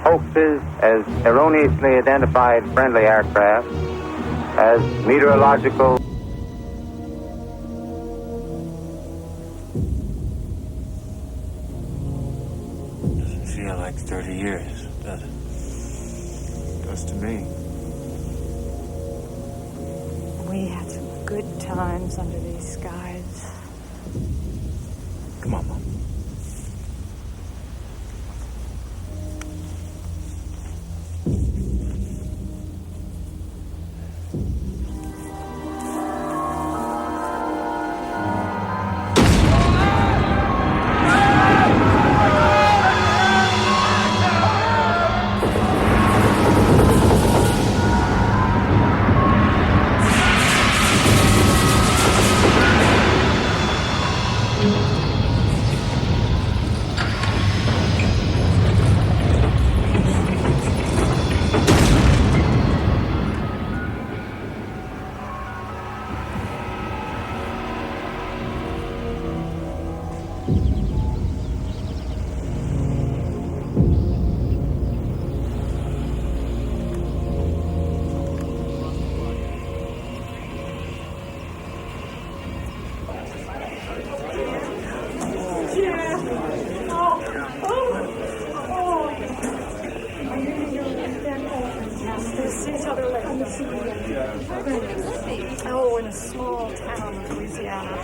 hoaxes as erroneously identified friendly aircraft, as meteorological. Doesn't feel like 30 years, does it? Does to me. We had some good times under these skies. Come on, Mom. Oh, in a small town in Louisiana.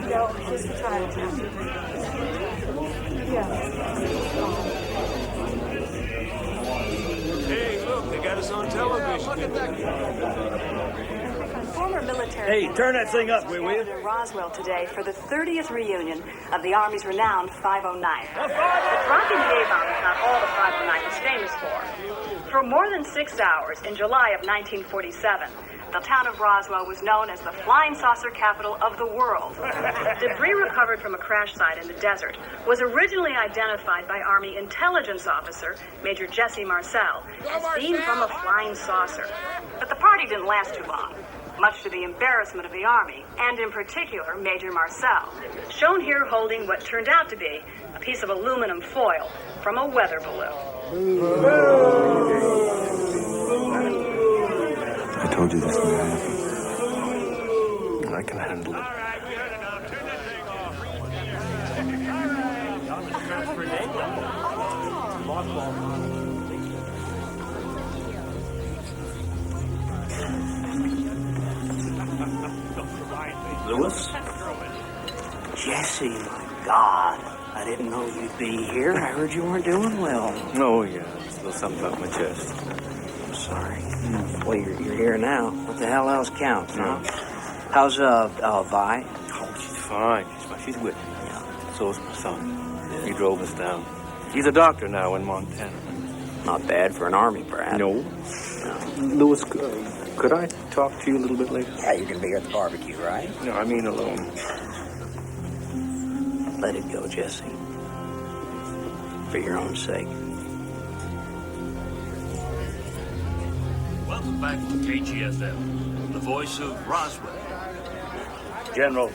No, just a Chinatown. Yeah. Hey, look, they got us on television. Look at that. Former military. Hey, turn that thing up, will you? In Roswell today for the 30th reunion of the Army's renowned 509. But dropping the A-bomb is not all the 509 is famous for. For more than 6 hours in July of 1947, the town of Roswell was known as the flying saucer capital of the world. Debris recovered from a crash site in the desert was originally identified by Army intelligence officer Major Jesse Marcel as seen from a flying saucer. But the party didn't last too long, much to the embarrassment of the Army, and in particular Major Marcel, shown here holding what turned out to be a piece of aluminum foil from a weather balloon. I told you this would happen. And I can handle it. All right, good enough. Turn that thing off. Lewis? Jesse, my God. I didn't know you'd be here. I heard you weren't doing well. Oh, yeah. Still something up my chest. I'm sorry. Well, you're here now. What the hell else counts, huh? How's, Vi? Oh, she's fine. She's with me. Yeah. So is my son. Yeah. He drove us down. He's a doctor now in Montana. Not bad for an Army brat. No. Lewis, could I talk to you a little bit later? Yeah, you're going to be here at the barbecue, right? No, I mean alone. Let it go, Jesse. For your own sake. Welcome back to KGFM, the voice of Roswell. General,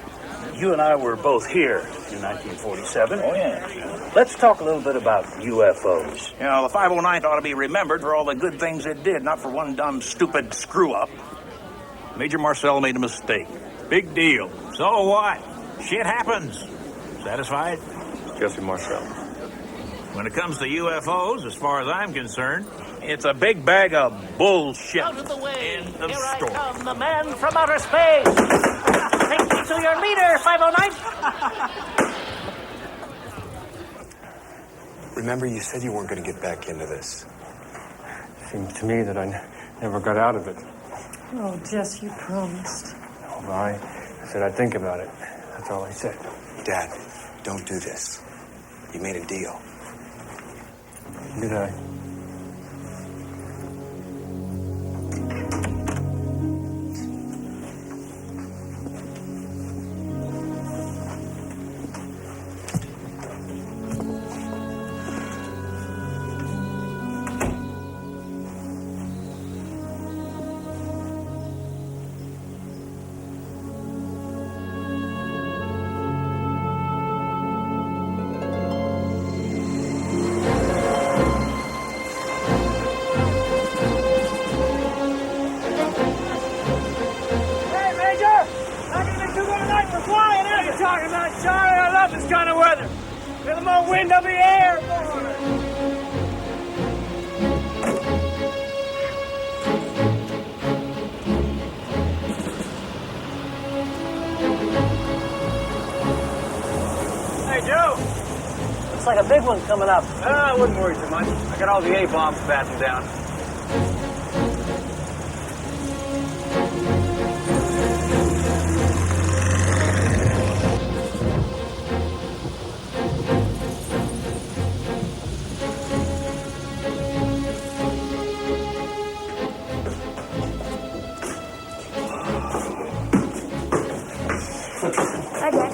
you and I were both here in 1947. Oh, yeah. Let's talk a little bit about UFOs. You know, the 509th ought to be remembered for all the good things it did, not for one dumb, stupid screw-up. Major Marcel made a mistake. Big deal. So what? Shit happens. Satisfied? Jesse Marcel. When it comes to UFOs, as far as I'm concerned, it's a big bag of bullshit. Out of the way. End of Here story. I come, the man from outer space. Take me to your leader, 509. Remember, you said you weren't going to get back into this. It seemed to me that I never got out of it. Oh, Jess, you promised. Well, I said I'd think about it. That's all I said. Dad, don't do this. You made a deal. Did I? like a big one coming up. I wouldn't worry too much. I got all the A-bombs battened down. Hi, Dad.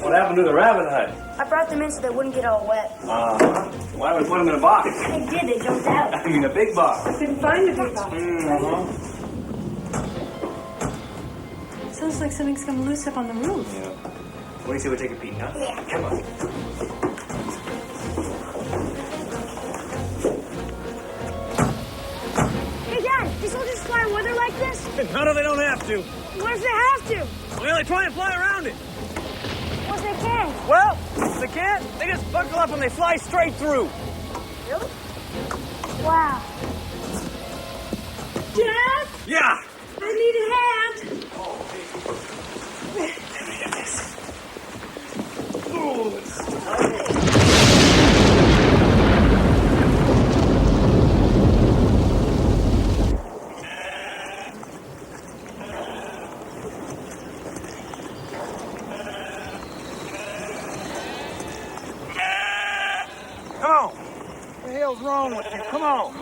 What happened to the rabbit hide? I brought them in so they wouldn't get all wet. Why don't we put them in a box? They did. They jumped out. I mean, a big box. I couldn't find the big box. Sounds like something's come loose up on the roof. Yeah. What do you say we take a peek, huh? Yeah. Come on. Hey, Dad, these soldiers fly in weather like this? No, they don't have to. What if they have to? Well, they try and fly around it. What if they can't? Well, if they can't, they just buckle up and they fly straight through. Really? Wow. Dad, Yeah. I need a hand. Come on. What the hell's wrong with you? Come on.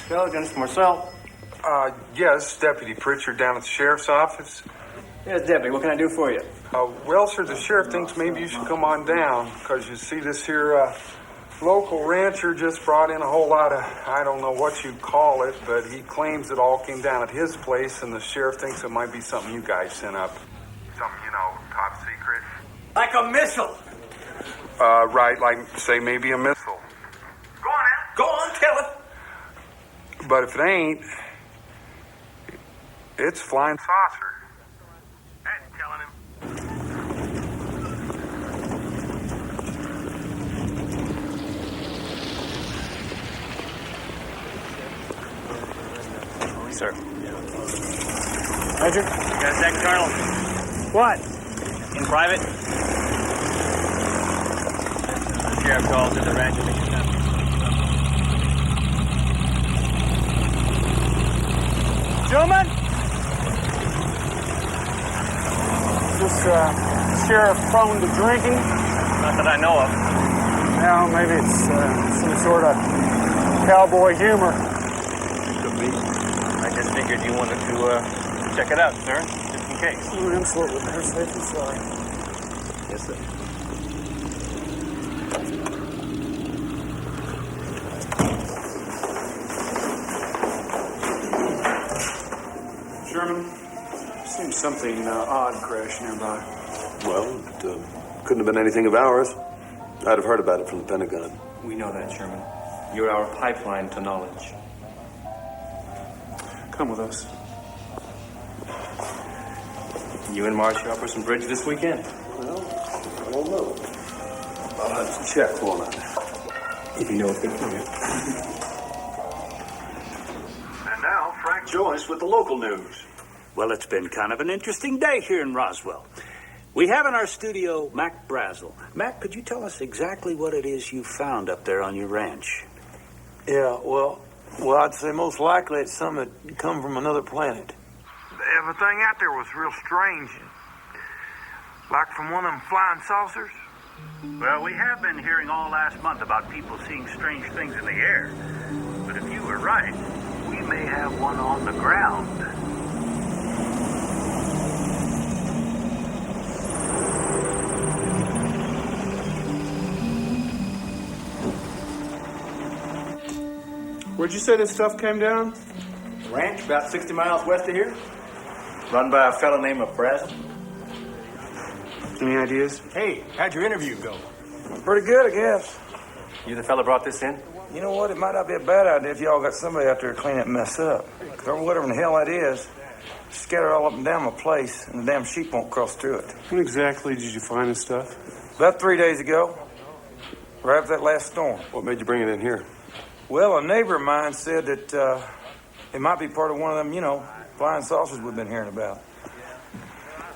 Hell. Against Marcel. Yes, Deputy Pritchard down at the sheriff's office. Yes, Deputy. What can I do for you? Well, sir, the sheriff thinks maybe you should come on down, because you see this here local rancher just brought in a whole lot of, I don't know what you call it, but he claims it all came down at his place, and the sheriff thinks it might be something you guys sent up. Something, you know, top secret. Like a missile. Right, like, say, maybe a missile. Go on, Al. Go on, tell it. But if it ain't, it's flying saucer. I ain't telling him. Sir. Major? You got a second, Colonel? What? In private? The sheriff calls to the ranch and makes it happen. Gentlemen? Is this sheriff prone to drinking? Not that I know of. Well, maybe it's some sort of cowboy humor. Could be. I just figured you wanted to check it out, sir, just in case. Oh, absolutely. Better safe than sorry. Yes, sir. Sherman, seems something odd crashed nearby. Well, it couldn't have been anything of ours. I'd have heard about it from the Pentagon. We know that, Sherman. You're our pipeline to knowledge. Come with us. You and Marcia up for some bridge this weekend? Well, I don't know. I'll have to check, won't I? If you know it's good for you. And now, Frank Joyce with the local news. Well, it's been kind of an interesting day here in Roswell. We have in our studio Mac Brazel. Mac, could you tell us exactly what it is you found up there on your ranch? Yeah, well, I'd say most likely it's something that come from another planet. Everything out there was real strange. Like from one of them flying saucers. Well, we have been hearing all last month about people seeing strange things in the air. But if you were right, we may have one on the ground. Where'd you say this stuff came down? Ranch about 60 miles west of here. Run by a fellow named Brazel. Any ideas? Hey, how'd your interview go? Pretty good, I guess. You the fella brought this in? You know what? It might not be a bad idea if y'all got somebody out there to clean that mess up. 'Cause whatever in the hell that is, scatter all up and down my place, and the damn sheep won't cross through it. When exactly did you find this stuff? About 3 days ago, right after that last storm. What made you bring it in here? Well, a neighbor of mine said that it might be part of one of them, flying saucers we've been hearing about.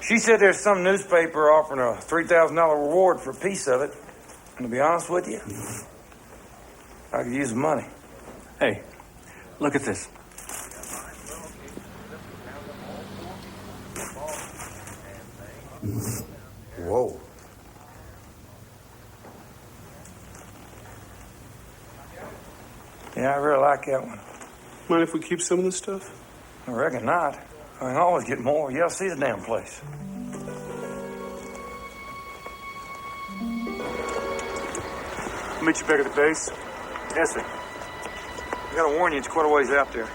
She said there's some newspaper offering a $3,000 reward for a piece of it. And to be honest with you, I could use the money. Hey, look at this. Whoa. Yeah, I really like that one. Mind if we keep some of this stuff? I reckon not. I can always get more. You ought to see the damn place. I'll meet you back at the base. Yes, sir. I gotta warn you, it's quite a ways out there.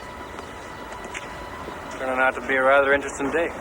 Turning out to be a rather interesting day.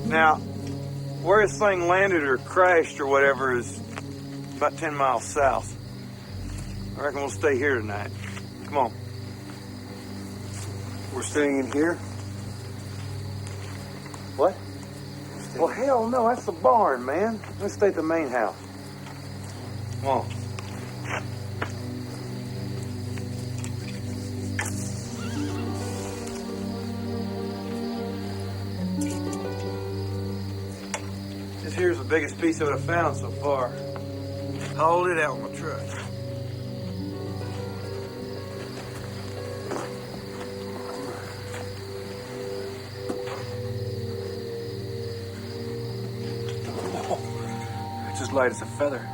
Now, where this thing landed or crashed or whatever is about 10 miles south. I reckon we'll stay here tonight. Come on. We're staying in here? What? Well, hell no, that's the barn, man. Let's stay at the main house. Come on. This here's the biggest piece of it I've found so far. Hauled it out with my truck. It's as light as a feather.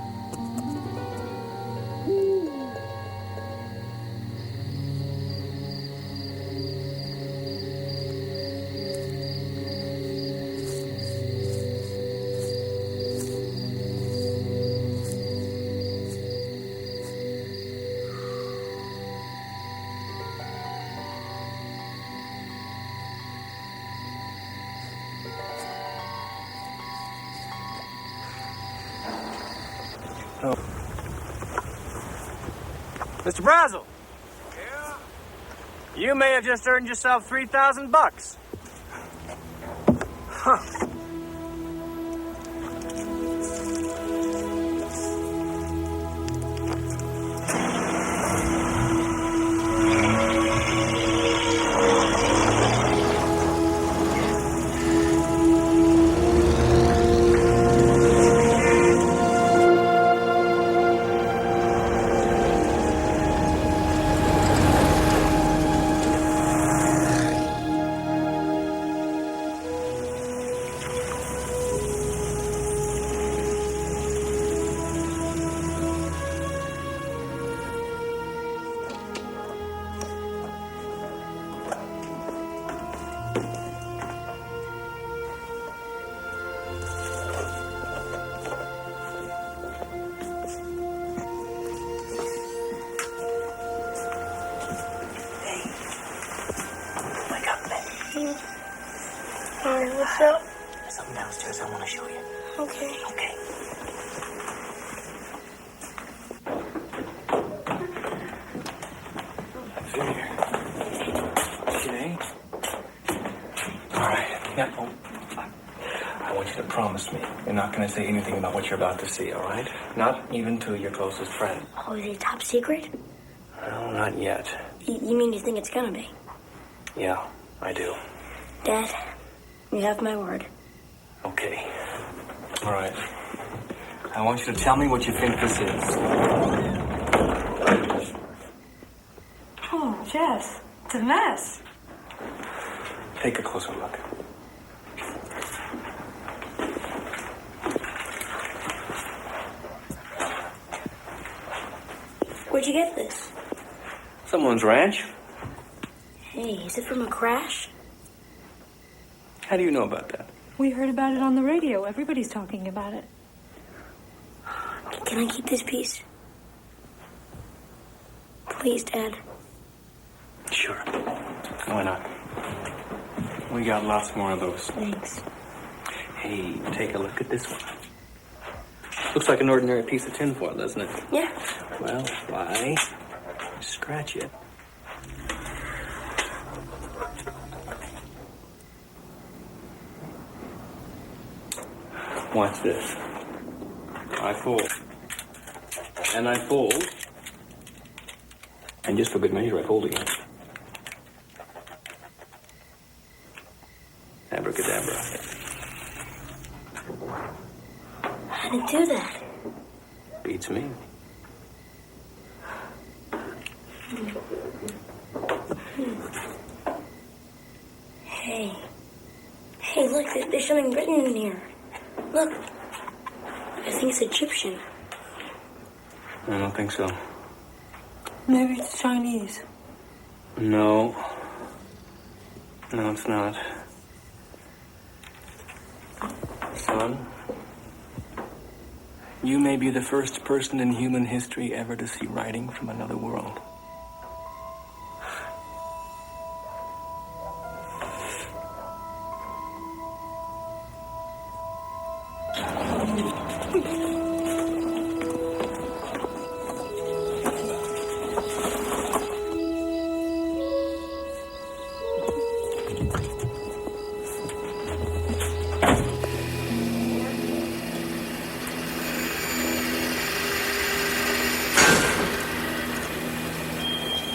Oh. Mr. Brazel. Yeah? You may have just earned yourself $3,000. Huh. What's up? There's something downstairs I want to show you. Okay. Okay. Okay. All right. Yeah. Oh, I want you to promise me you're not going to say anything about what you're about to see, all right? Not even to your closest friend. Oh, is it top secret? No, not yet. You mean you think it's gonna be? Yeah, I do. Dad, you have my word. Okay. All right. I want you to tell me what you think this is. Oh, Jess, it's a mess. Take a closer look. Where'd you get this? Someone's ranch. Hey, is it from a crash? How do you know about that? We heard about it on the radio. Everybody's talking about it. Can I keep this piece? Please, Dad. Sure. Why not? We got lots more of those. Thanks. Hey, take a look at this one. Looks like an ordinary piece of tinfoil, doesn't it? Yeah. Well, why scratch it? Watch this. I fold. And I fold. And just for good measure, I fold again. Abracadabra. How did it do that? Beats me. Hey. Hey, look, there's something written in here. Look. I think it's Egyptian. I don't think so. Maybe it's Chinese. No. No, it's not. Son, you may be the first person in human history ever to see writing from another world.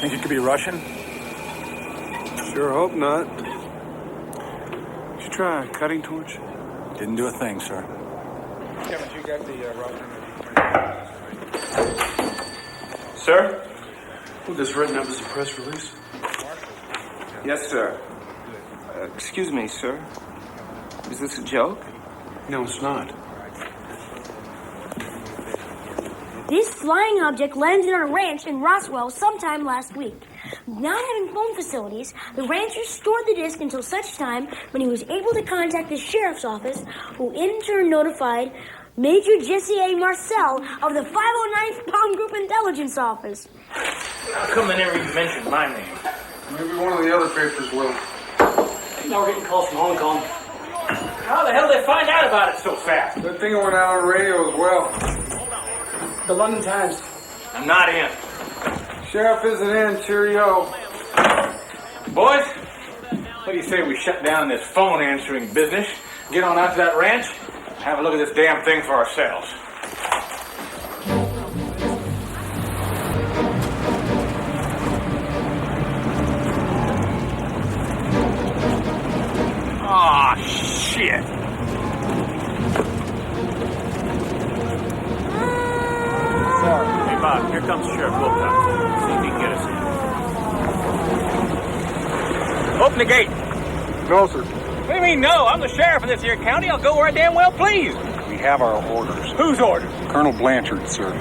Think it could be Russian? Sure hope not. Did you try a cutting torch? Didn't do a thing, sir. Haven't you got the Russian? Sir? Well, this written up as a press release? Yes, sir. Excuse me, sir. Is this a joke? No, it's not. This flying object landed on a ranch in Roswell sometime last week. Not having phone facilities, the ranchers stored the disc until such time when he was able to contact the sheriff's office, who in turn notified Major Jesse A. Marcel of the 509th Bomb Group Intelligence Office. How come they never even mentioned my name? Maybe one of the other papers will. Now we're getting calls from Hong Kong. How the hell did they find out about it so fast? Good thing it went out on radio as well. The London Times. I'm not in. Sheriff isn't in. Cheerio. Boys, what do you say we shut down this phone answering business, get on out to that ranch, and have a look at this damn thing for ourselves? Aw, shit. Hey, Bob, here comes Sheriff Wilcox. See if he can get us in. Open the gate. No, sir. What do you mean, no? I'm the sheriff of this here county. I'll go where I damn well please. We have our orders. Whose orders? Colonel Blanchard, sir.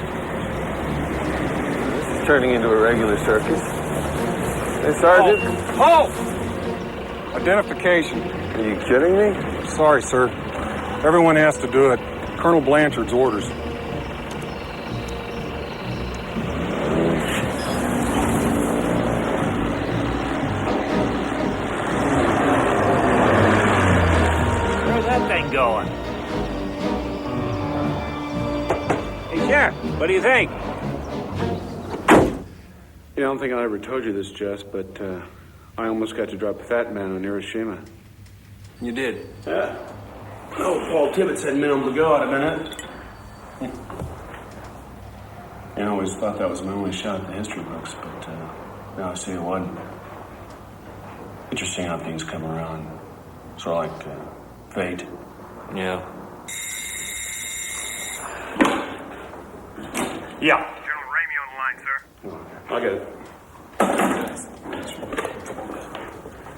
This is turning into a regular circus. Hey, Sergeant. Halt! Identification. Are you kidding me? Sorry, sir. Everyone has to do it. Colonel Blanchard's orders. Where's that thing going? Hey, Sheriff, what do you think? I don't think I ever told you this, Jess, but I almost got to drop a fat man on Hiroshima. You did? Yeah. Oh, Paul Tibbets had men on the go, I'd have been it. I always thought that was my only shot at the history books, but now I see it wasn't. Interesting how things come around. Sort of like fate. Yeah. Yeah. General Ramey on the line, sir. I get it.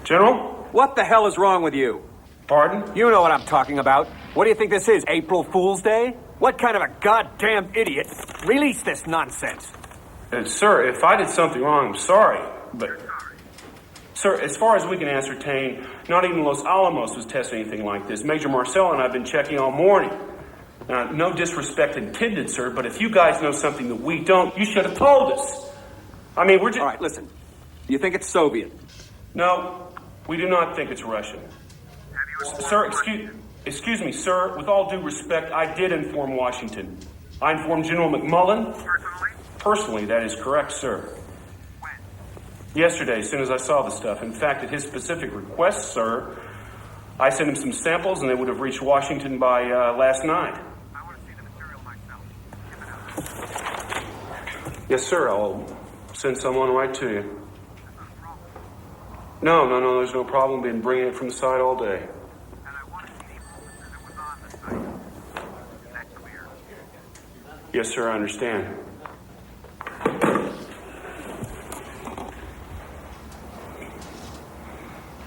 General? What the hell is wrong with you? Pardon? You know what I'm talking about. What do you think this is, April Fool's Day? What kind of a goddamn idiot released this nonsense? Sir, if I did something wrong, I'm sorry. But, sir, as far as we can ascertain, not even Los Alamos was testing anything like this. Major Marcel and I have been checking all morning. No disrespect intended, sir, but if you guys know something that we don't, you should have told us. I mean, we're just... All right, listen. You think it's Soviet? No, we do not think it's Russian. Sir, excuse me, sir. With all due respect, I did inform Washington. I informed General McMullen. Personally, that is correct, sir. Yesterday, as soon as I saw the stuff. In fact, at his specific request, sir, I sent him some samples, and they would have reached Washington by last night. Yes, sir. I'll send someone right to you. No, there's no problem. Been bringing it from the site all day. Yes, sir, I understand.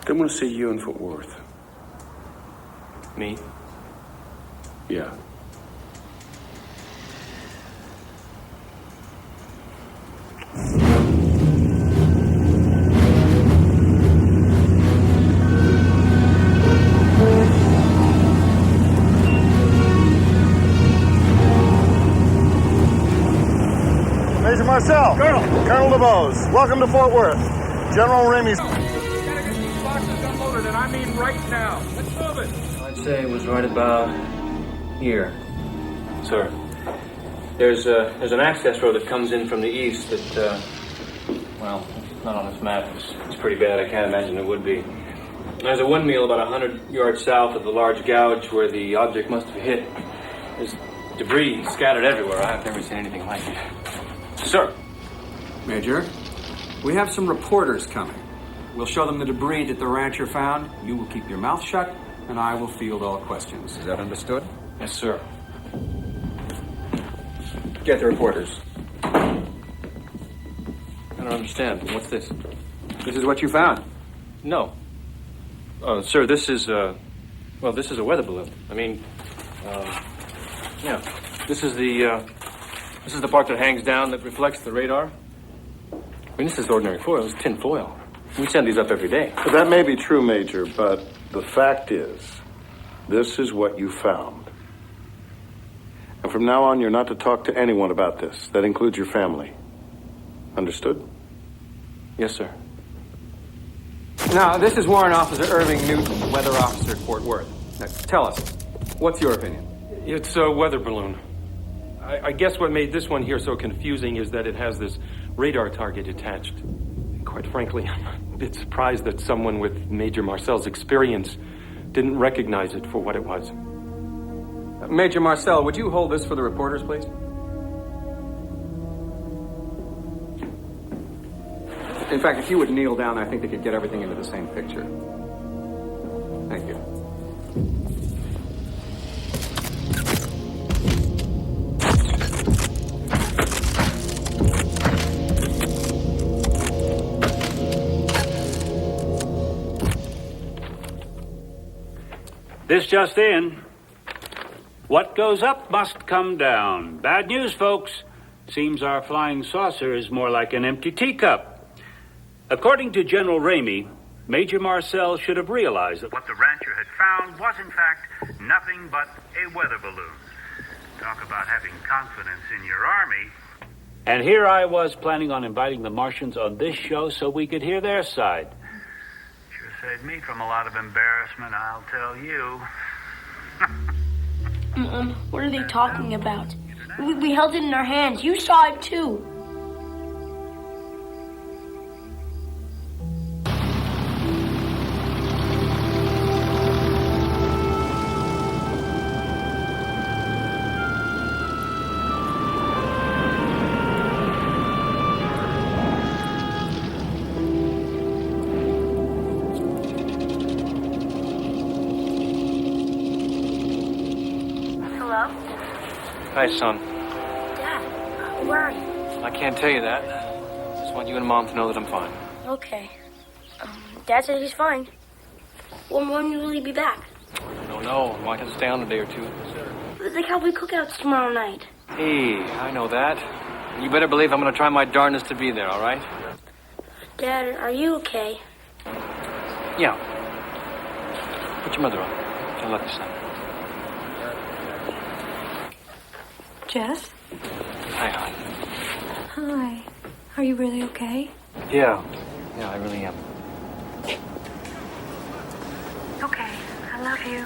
I'm going to see you in Fort Worth. Me? Yeah. Major Marcel. Colonel LeBose. Welcome to Fort Worth. General Ramey's... Boxes unloaded, and I mean right now. Let's move it. I'd say it was right about here, sir. There's an access road that comes in from the east that, well, not on this map. It's pretty bad. I can't imagine it would be. There's a windmill about 100 yards south of the large gouge where the object must have hit. There's debris scattered everywhere. I've never seen anything like it. Sir. Major, we have some reporters coming. We'll show them the debris that the rancher found. You will keep your mouth shut, and I will field all questions. Is that understood? Yes, sir. Get the reporters. I don't understand. What's this? This is what you found. No. Sir, this is, this is a weather balloon. I mean, yeah. This is the part that hangs down that reflects the radar. I mean, this is ordinary foil. It's tin foil. We send these up every day. That may be true, Major, but the fact is, this is what you found. And from now on, you're not to talk to anyone about this. That includes your family. Understood? Yes, sir. Now, this is Warrant Officer Irving Newton, weather officer at Fort Worth. Now, tell us, what's your opinion? It's a weather balloon. I guess what made this one here so confusing is that it has this radar target attached. And quite frankly, I'm a bit surprised that someone with Major Marcel's experience didn't recognize it for what it was. Major Marcel, would you hold this for the reporters, please? In fact, if you would kneel down, I think they could get everything into the same picture. Thank you. This just in. What goes up must come down. Bad news, folks. Seems our flying saucer is more like an empty teacup. According to General Ramey, Major Marcel should have realized that What the rancher had found was, in fact, nothing but a weather balloon. Talk about having confidence in your army. And here I was planning on inviting the Martians on this show so we could hear their side. Sure saved me from a lot of embarrassment, I'll tell you. What are they talking about? We held it in our hands. You saw it too. Hi, son. Dad, where can't tell you that. Just want you and Mom to know that I'm fine. Okay. Dad said he's fine. When will he be back? I don't know. Might have to stay on a day or two. There's the cowboy cookouts tomorrow night. Hey, I know that. You better believe I'm going to try my darndest to be there, all right? Dad, are you okay? Yeah. Put your mother on. I love you, son. Jess? Hi, hon. Hi. Are you really okay? Yeah. Yeah, I really am. Okay. I love you.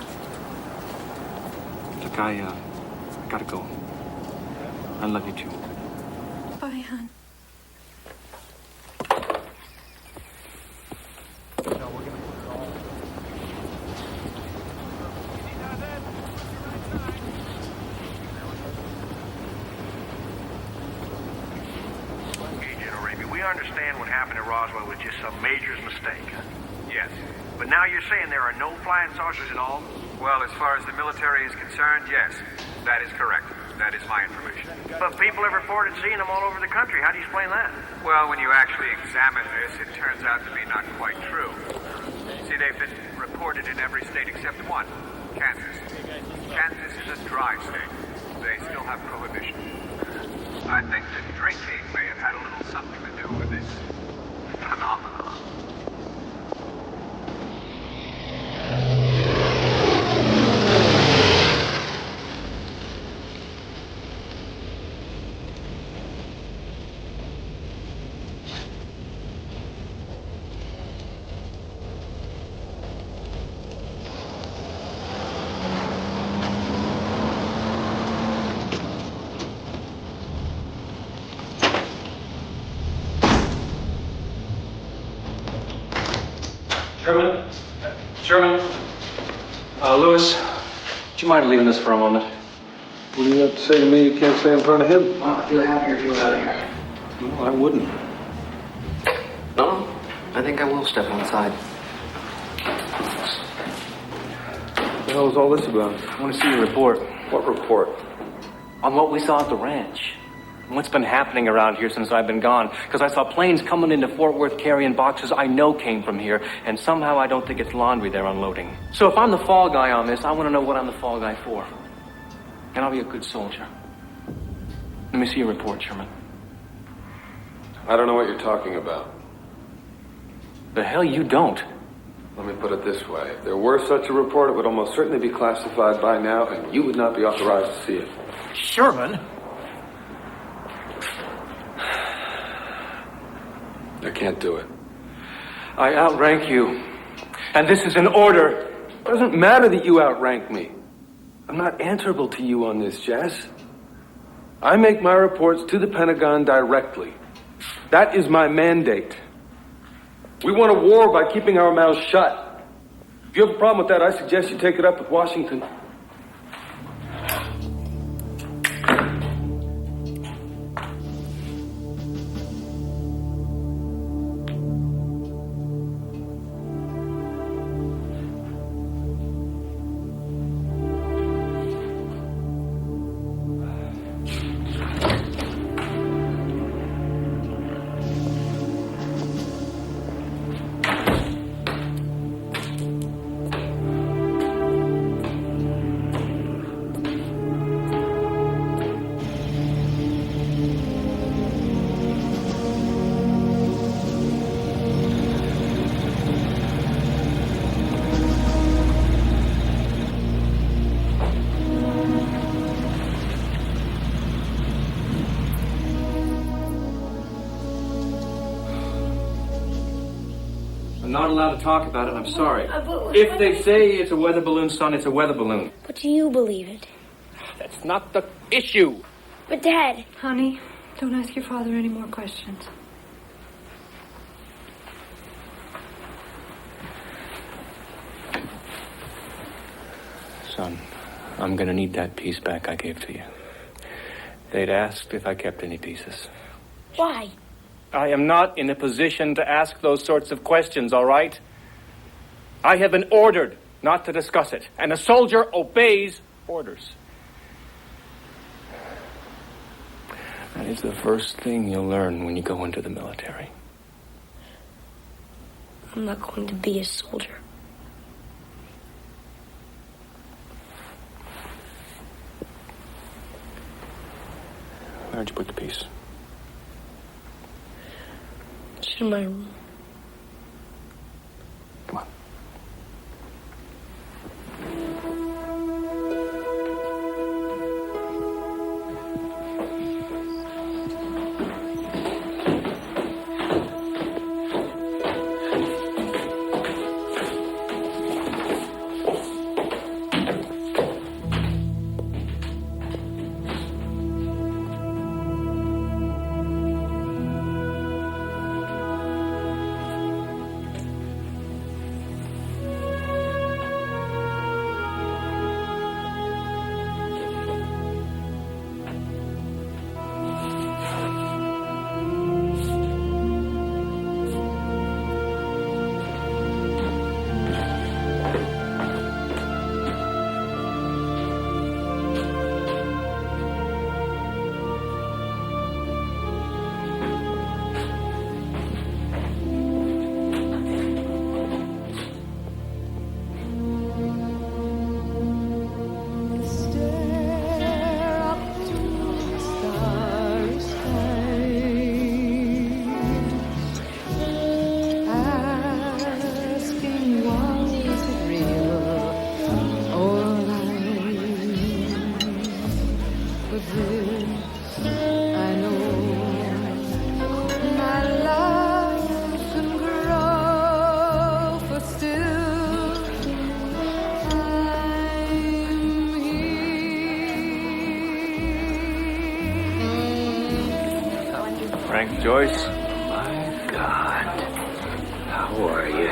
Look, I gotta go. I love you, too. Bye, hon. We understand what happened at Roswell was just some major's mistake. Yes. But now you're saying there are no flying saucers at all? Well, as far as the military is concerned, yes. That is correct. That is my information. But people have reported seeing them all over the country. How do you explain that? Well, when you actually examine this, it turns out to be not quite true. See, they've been reported in every state except one, Kansas. Kansas is a dry state. They still have prohibition. I think that drinking may have had a little something to do with this phenomenon. Sherman? Lewis, would you mind leaving us for a moment? What do you have to say to me you can't say in front of him? I feel happier if you were out of here. No, I wouldn't. No, I think I will step inside. What the hell is all this about? I want to see your report. What report? On what we saw at the ranch. And what's been happening around here since I've been gone. Because I saw planes coming into Fort Worth carrying boxes I know came from here. And somehow I don't think it's laundry they're unloading. So if I'm the fall guy on this, I want to know what I'm the fall guy for. And I'll be a good soldier. Let me see your report, Sherman. I don't know what you're talking about. The hell you don't. Let me put it this way. If there were such a report, it would almost certainly be classified by now, and you would not be authorized to see it. Sherman? I can't do it. I outrank you. And this is an order. It doesn't matter that you outrank me. I'm not answerable to you on this, Jess. I make my reports to the Pentagon directly. That is my mandate. We won a war by keeping our mouths shut. If you have a problem with that, I suggest you take it up with Washington. Not allowed to talk about it, I'm sorry. If they say it's a weather balloon, son, it's a weather balloon. But do you believe it? That's not the issue. But Dad... Honey, don't ask your father any more questions. Son, I'm gonna need that piece back I gave to you. They'd asked if I kept any pieces. Why? I am not in a position to ask those sorts of questions, all right? I have been ordered not to discuss it, and a soldier obeys orders. That is the first thing you'll learn when you go into the military. I'm not going to be a soldier. Where'd you put the piece? It's in my room. Come on. Frank Joyce. My God. How are you?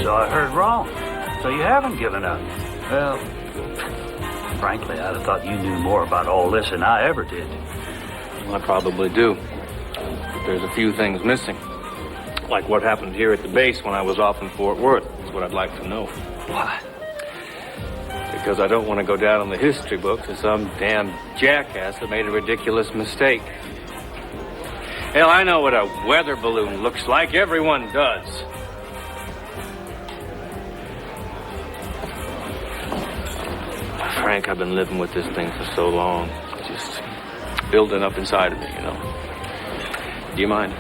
So I heard wrong. So you haven't given up. Well, frankly, I'd have thought you knew more about all this than I ever did. Well, I probably do. But there's a few things missing. Like what happened here at the base when I was off in Fort Worth. That's what I'd like to know. Why? Because I don't want to go down in the history books as some damn jackass that made a ridiculous mistake. Hell, I know what a weather balloon looks like. Everyone does. Frank, I've been living with this thing for so long. It's just building up inside of me, you know. Do you mind?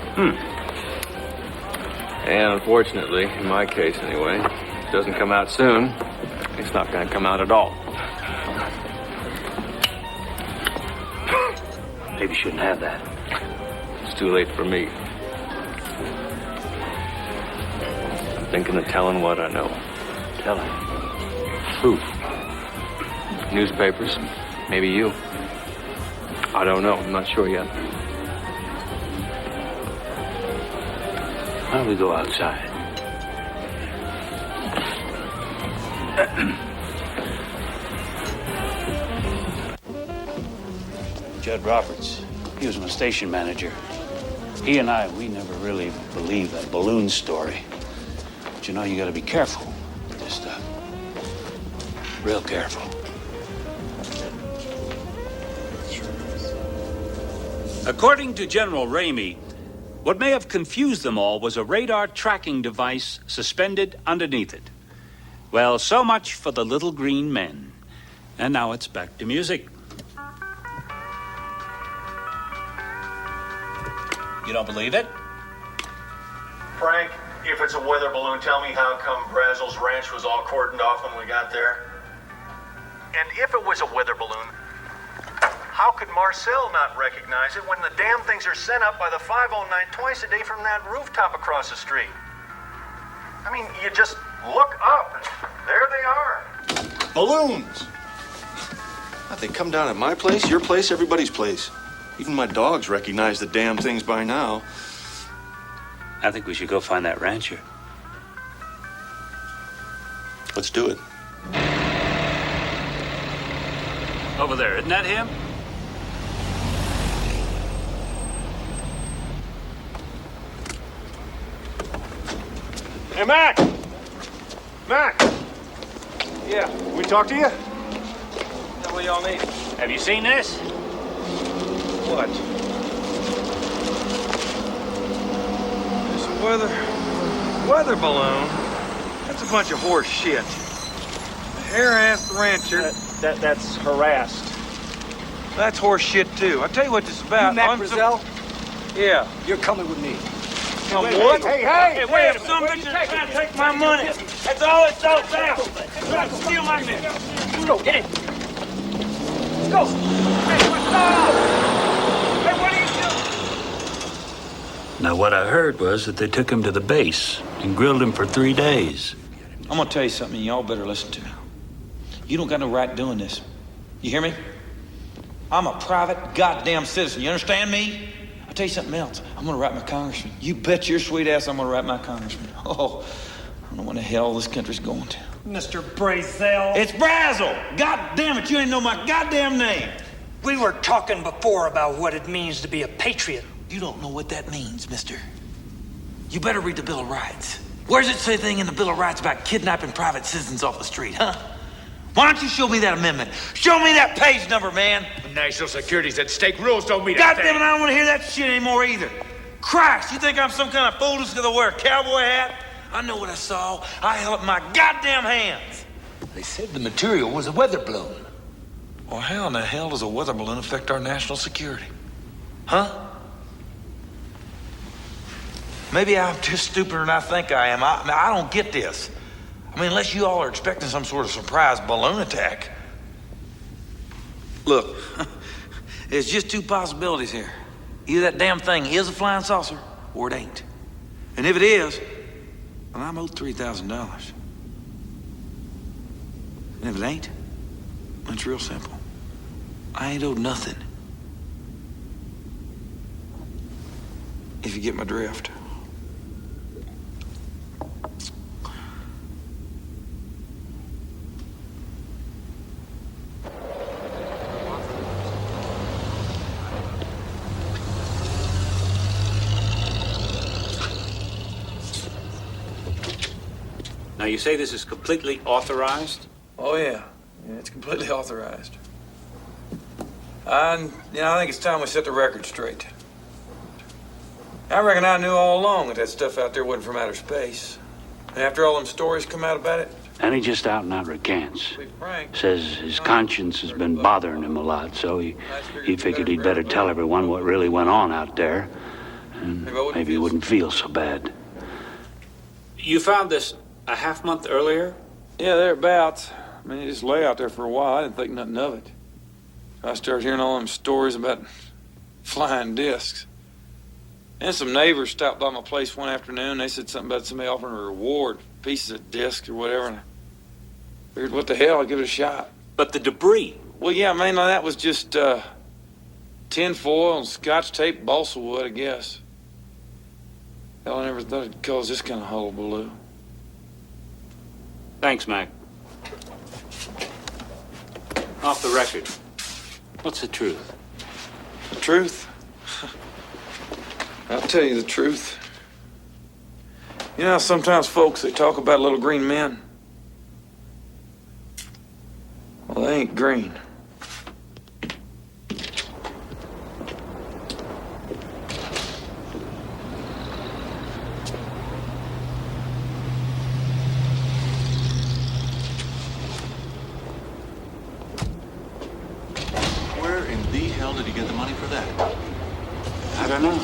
And unfortunately, in my case anyway, if it doesn't come out soon, it's not going to come out at all. Maybe you shouldn't have that. It's too late for me. I'm thinking of telling what I know. Telling? Who? Newspapers. Maybe you. I don't know. I'm not sure yet. Why don't we go outside? Judd Roberts, he was my station manager. He and we never really believed that balloon story. But you know, you gotta be careful with this stuff. Real careful. According to General Ramey, what may have confused them all was a radar tracking device suspended underneath it. Well, so much for the little green men. And now it's back to music. You don't believe it? Frank, if it's a weather balloon, tell me how come Brazel's ranch was all cordoned off when we got there? And if it was a weather balloon, how could Marcel not recognize it when the damn things are sent up by the 509 twice a day from that rooftop across the street? I mean, you just look up and there they are. Balloons! They come down at my place, your place, everybody's place. Even my dogs recognize the damn things by now. I think we should go find that rancher. Let's do it. Over there, isn't that him? Hey, Mac! Mac! Yeah. We talk to you? What do y'all need? Have you seen this? What? It's a weather balloon. That's a bunch of horse shit. Harassed rancher. That's harassed. That's horse shit too. I'll tell you what this is about. You Mac Brazil? Yeah. You're coming with me. Come what? Hey, wait, some bitch is trying to take my money. That's all it's all about. Trying to steal my money. Let's go, get in. Let's go. Hey, let's go. Hey, what are you doing? Now, what I heard was that they took him to the base and grilled him for 3 days. I'm gonna tell you something, y'all better listen to me. You don't got no right doing this. You hear me? I'm a private goddamn citizen. You understand me? I'll tell you something else. I'm gonna write my congressman. You bet your sweet ass I'm gonna write my congressman. Oh, I don't know what the hell this country's going to. Mr. Brazel. It's Brazel! God damn it, you ain't know my goddamn name. We were talking before about what it means to be a patriot. You don't know what that means, mister. You better read the Bill of Rights. Where's it say anything in the Bill of Rights about kidnapping private citizens off the street, huh? Why don't you show me that amendment? Show me that page number, man. National security's at stake. Rules don't mean God damn it, I don't want to hear that shit anymore either. Christ, you think I'm some kind of fool just because I wear a cowboy hat? I know what I saw. I held up my goddamn hands. They said the material was a weather balloon. Well, how in the hell does a weather balloon affect our national security? Huh? Maybe I'm just stupider than I think I am. I don't get this. I mean, unless you all are expecting some sort of surprise balloon attack. Look, there's just two possibilities here. Either that damn thing is a flying saucer, or it ain't. And if it is, well, I'm owed $3,000. And if it ain't, it's real simple. I ain't owed nothing. If you get my drift. Now, you say this is completely authorized? Oh, yeah. Yeah, it's completely authorized. I think it's time we set the record straight. I reckon I knew all along that stuff out there wasn't from outer space. After all them stories come out about it. And he just out and out recants. Says his conscience has been bothering him a lot, so he figured he'd better tell everyone what really went on out there. And maybe he wouldn't feel so bad. You found this a half month earlier? Yeah, thereabouts. I mean, it just lay out there for a while. I didn't think nothing of it. I started hearing all them stories about flying discs. And some neighbors stopped by my place one afternoon. They said something about somebody offering a reward, pieces of disc or whatever. And I figured, what the hell, I'd give it a shot. But the debris? Well, yeah, mainly that was just tin foil and scotch tape, balsa wood, I guess. Hell, I never thought it'd cause this kind of hullabaloo. Thanks, Mac. Off the record, what's the truth? The truth? I'll tell you the truth. You know how sometimes folks, they talk about little green men? Well, they ain't green. Where in the hell did he get the money for that? I don't know.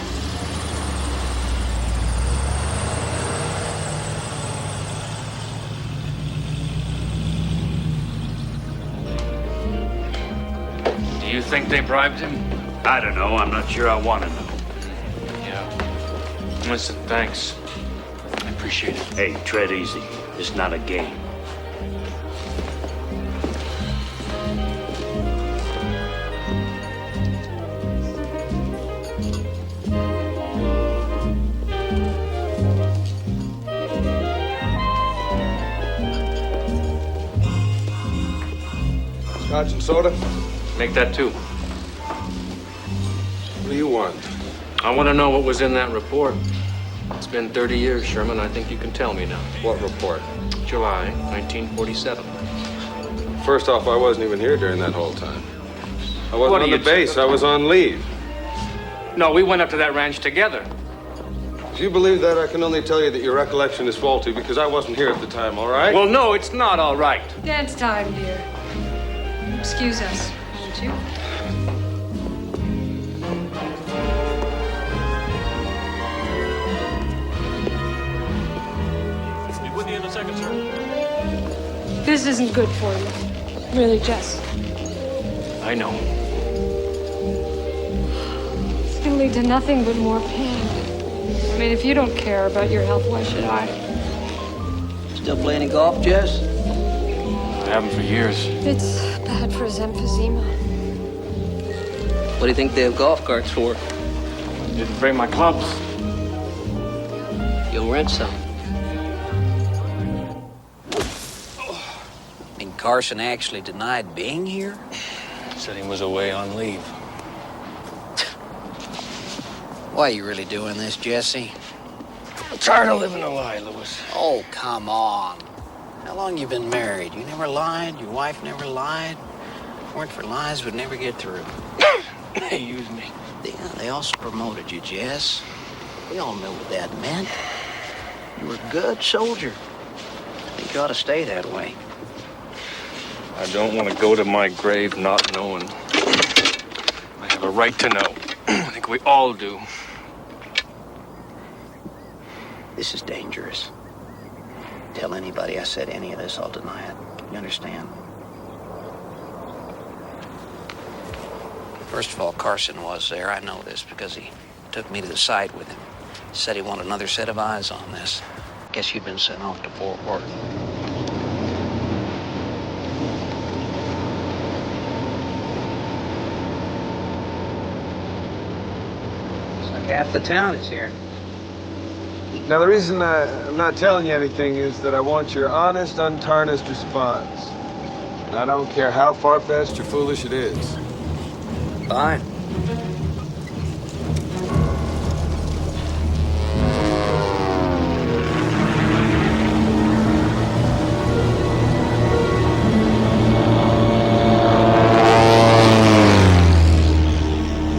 Do you think they bribed him? I don't know. I'm not sure I want to know. Yeah. Listen, thanks. I appreciate it. Hey, tread easy. It's not a game. Scotch and soda? Make that two. What do you want? I want to know what was in that report. It's been 30 years, Sherman. I think you can tell me now. What report? July 1947. First off, I wasn't even here during that whole time. I wasn't on the base. I was on leave. No, we went up to that ranch together. If you believe that, I can only tell you that your recollection is faulty because I wasn't here at the time, all right? Well, no, it's not all right. Dance time, dear. Excuse us, won't you? Be with you in a second, sir. This isn't good for you. Really, Jess. I know. It's gonna lead to nothing but more pain. I mean, if you don't care about your health, why should I? Still play any golf, Jess? I haven't for years. It's bad for his emphysema. What do you think they have golf carts for? Didn't bring my clubs. You'll rent some. And Carson actually denied being here? Said he was away on leave. Why are you really doing this, Jesse? I'm tired of living a lie, Lewis. Oh, come on. How long you been married? You never lied? Your wife never lied? If it weren't for lies, we'd never get through. They used me. Yeah, they also promoted you, Jess. We all know what that meant. You were a good soldier. I think you ought to stay that way. I don't want to go to my grave not knowing. I have a right to know. I think we all do. This is dangerous. Tell anybody I said any of this, I'll deny it. You understand? First of all, Carson was there. I know this because he took me to the side with him. Said he wanted another set of eyes on this. Guess you've been sent off to Fort Worth. It's like half the town is here. Now, the reason I'm not telling you anything is that I want your honest, untarnished response. And I don't care how far-fetched or foolish it is. Fine.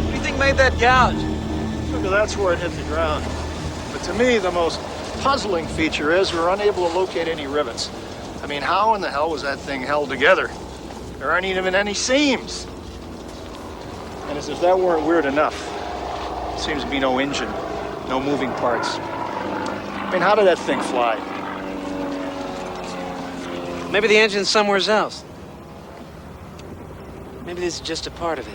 What do you think made that gouge? Figure that's where it hit the ground. But to me, the most puzzling feature is we're unable to locate any rivets. I mean, how in the hell was that thing held together? There aren't even any seams. And as if that weren't weird enough, seems to be no engine, no moving parts. I mean, how did that thing fly? Maybe the engine's somewhere else. Maybe this is just a part of it.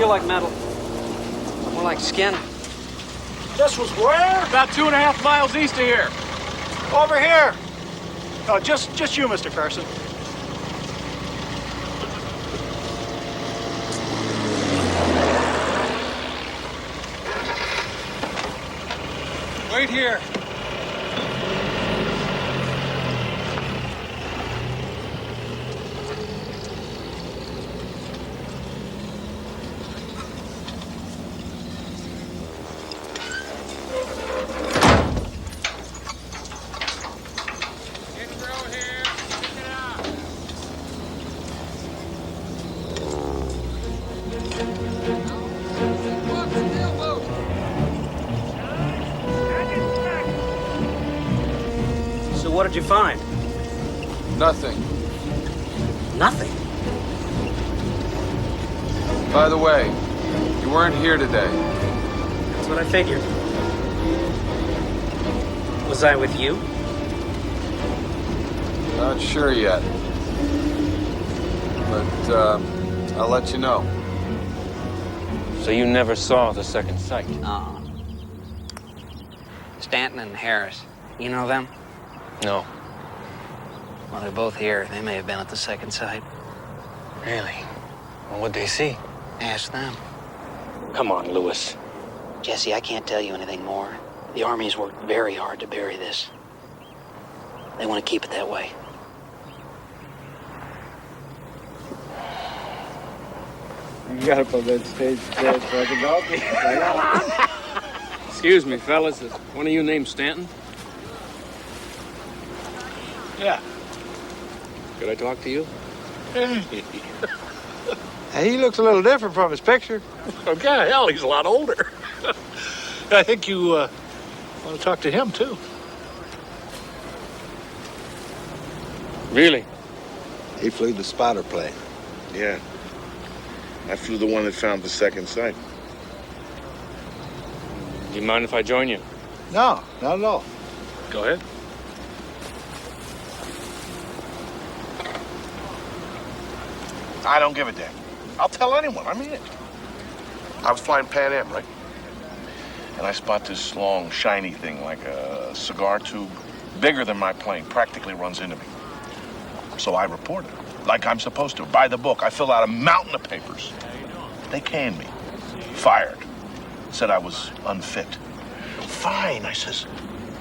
Like metal. More like skin. This was where? About 2.5 miles east of here. Over here. Oh, just you, Mr. Carson. Wait here. What did you find? Nothing. Nothing? By the way, you weren't here today. That's what I figured. Was I with you? Not sure yet. But I'll let you know. So you never saw the second sight? Stanton and Harris. You know them? No. Well, they're both here. They may have been at the second sight. Really? Well, what'd they see? Ask them. Come on, Lewis. Jesse, I can't tell you anything more. The Army's worked very hard to bury this. They want to keep it that way. You got up on that stage talking about me. Excuse me, fellas. Is one of you named Stanton? Yeah. Could I talk to you? Hey, he looks a little different from his picture. Okay, hell, he's a lot older. I think you want to talk to him, too. Really? He flew the spotter plane. Yeah. I flew the one that found the second sight. Do you mind if I join you? No, not at all. Go ahead. I don't give a damn. I'll tell anyone. I mean it. I was flying Pan Am, right? And I spot this long, shiny thing like a cigar tube, bigger than my plane, practically runs into me. So I report it, like I'm supposed to. By the book, I fill out a mountain of papers. They canned me. Fired. Said I was unfit. Fine, I says.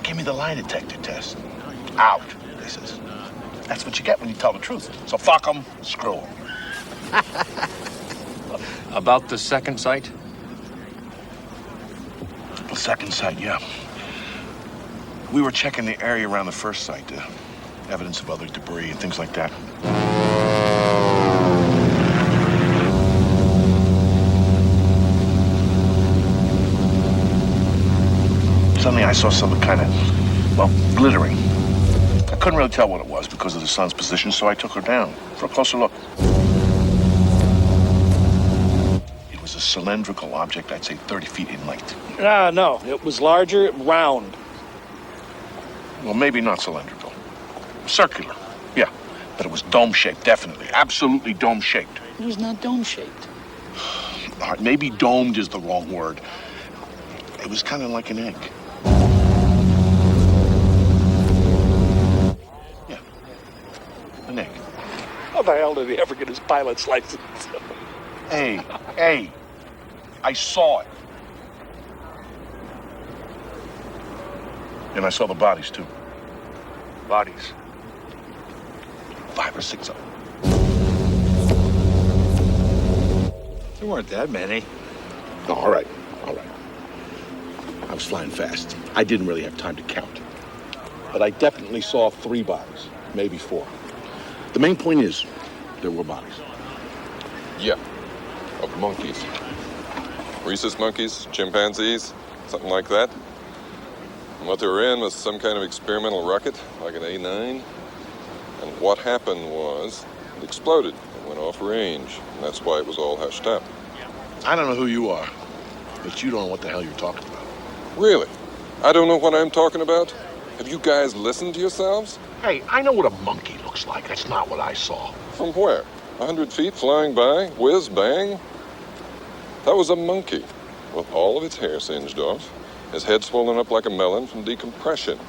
Give me the lie detector test. Out, they says. That's what you get when you tell the truth. So fuck them, screw them. About the second sight? The second sight, yeah. We were checking the area around the first sight, evidence of other debris and things like that. Suddenly I saw something kind of, well, glittering. I couldn't really tell what it was because of the sun's position, so I took her down for a closer look. It was a cylindrical object, I'd say 30 feet in length. No, it was larger, round. Well, maybe not cylindrical. Circular, yeah. But it was dome-shaped, definitely. Absolutely dome-shaped. It was not dome-shaped. All right, maybe domed is the wrong word. It was kind of like an egg. Yeah, an egg. How the hell did he ever get his pilot's license? Hey, I saw it. And I saw the bodies, too. Bodies. 5 or 6 of them. There weren't that many. Oh, all right. I was flying fast. I didn't really have time to count. But I definitely saw 3 bodies, maybe 4. The main point is, there were bodies. Yeah, of monkeys. Rhesus monkeys, chimpanzees, something like that. And what they were in was some kind of experimental rocket, like an A9. And what happened was, it exploded. It went off range, and that's why it was all hushed up. I don't know who you are, but you don't know what the hell you're talking about. Really? I don't know what I'm talking about? Have you guys listened to yourselves? Hey, I know what a monkey looks like. That's not what I saw. From where? 100 feet flying by? Whiz, bang? That was a monkey with all of its hair singed off, his head swollen up like a melon from decompression.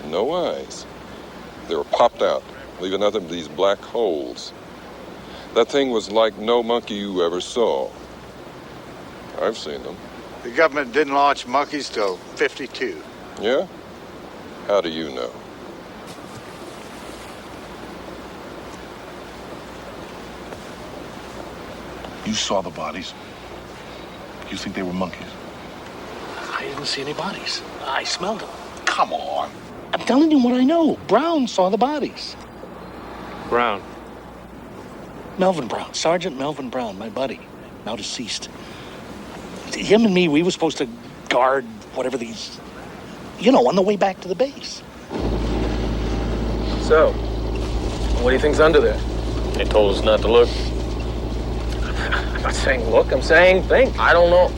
No eyes. They were popped out, leaving nothing but these black holes. That thing was like no monkey you ever saw. I've seen them. The government didn't launch monkeys till 52. Yeah? How do you know? You saw the bodies. You think they were monkeys? I didn't see any bodies. I smelled them. Come on. I'm telling you what I know. Brown saw the bodies. Brown. Melvin Brown. Sergeant Melvin Brown, my buddy. Now deceased. Him and me, we were supposed to guard whatever these... on the way back to the base. So, what do you think's under there? They told us not to look. I'm not saying look, I'm saying think. I don't know.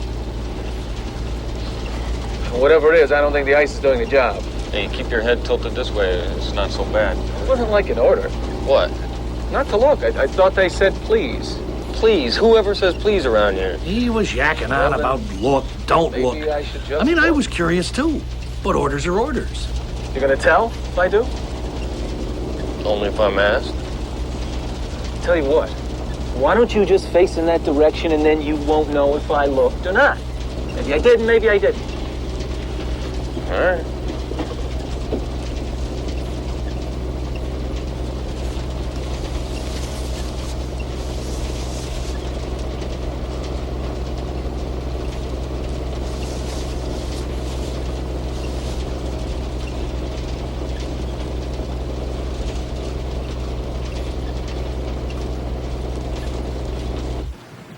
Whatever it is, I don't think the ice is doing the job. Hey, keep your head tilted this way. It's not so bad. It wasn't like an order. What? Not to look. I thought they said please. please. Whoever says please around here? He was yakking on about look, don't look. I mean, I was curious too. But orders are orders. You're gonna tell if I do? Only if I'm asked. Tell you what, why don't you just face in that direction and then you won't know if I looked or not. Maybe I did and maybe I didn't. All right.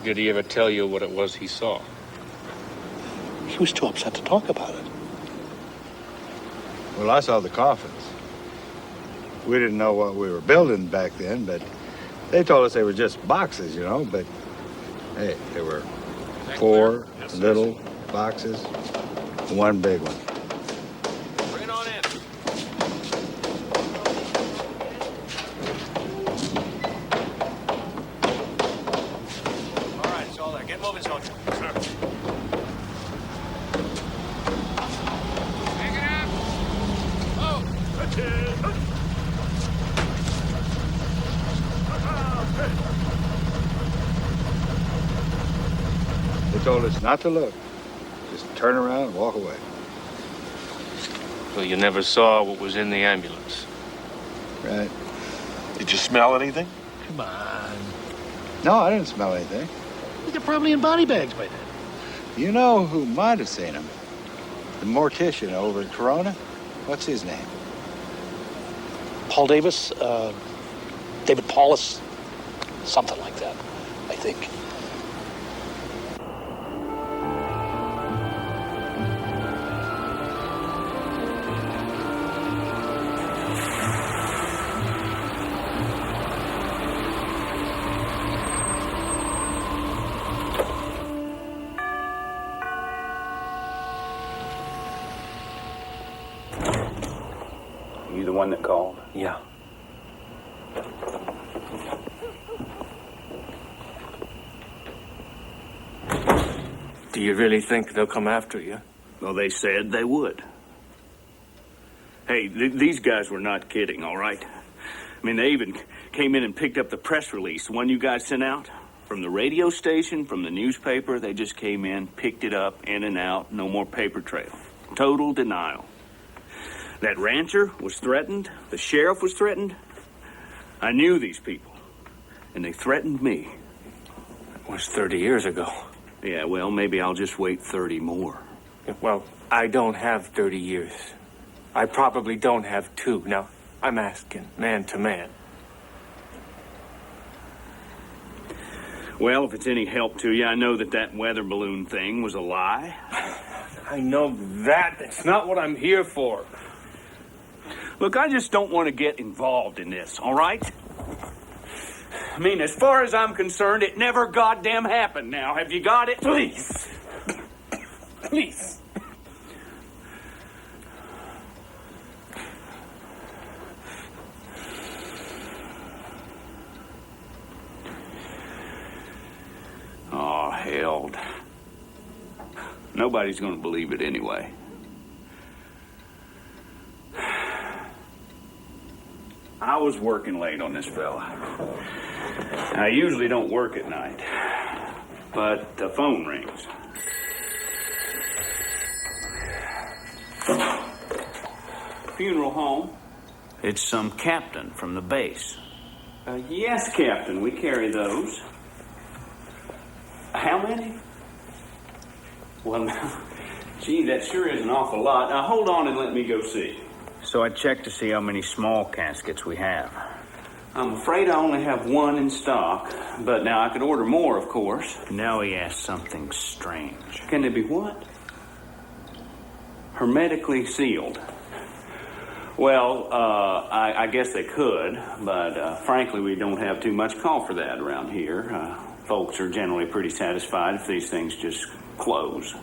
Did he ever tell you what it was he saw? He was too upset to talk about it. Well, I saw the coffins. We didn't know what we were building back then, but they told us they were just boxes, you know, but hey, there were 4 little boxes, 1 big one. Bring it on in. All right, it's all there. Get moving, soldier. Sir. Hang it up. Oh, that's it. They told us not to look, just turn around and walk away. So you never saw what was in the ambulance? Right. Did you smell anything? Come on. No, I didn't smell anything. They're probably in body bags by then. You know who might have seen them? The mortician over at Corona. What's his name? Paul Davis, David Paulus, something like that, I think. You the one that called? Yeah. Do you really think they'll come after you? Well, they said they would. Hey, these guys were not kidding, all right? I mean, they even came in and picked up the press release, the one you guys sent out. From the radio station, from the newspaper, they just came in, picked it up, in and out, no more paper trail. Total denial. That rancher was threatened. The sheriff was threatened. I knew these people, and they threatened me. It was 30 years ago. Yeah, well, maybe I'll just wait 30 more. Well, I don't have 30 years. I probably don't have 2. Now, I'm asking man to man. Well, if it's any help to you, I know that weather balloon thing was a lie. I know that. That's not what I'm here for. Look, I just don't want to get involved in this, all right? I mean, as far as I'm concerned, it never goddamn happened now. Have you got it? Please. Please. Oh, hell. Nobody's going to believe it anyway. I was working late on this fella. I usually don't work at night, but the phone rings. Funeral home. It's some captain from the base. Yes, Captain, we carry those. How many? Well, gee, that sure is an awful lot. Now, hold on and let me go see. So I checked to see how many small caskets we have. I'm afraid I only have 1 in stock, but now I could order more, of course. Now he asks something strange. Can they be what? Hermetically sealed. Well, I guess they could, but frankly, we don't have too much call for that around here. Folks are generally pretty satisfied if these things just close.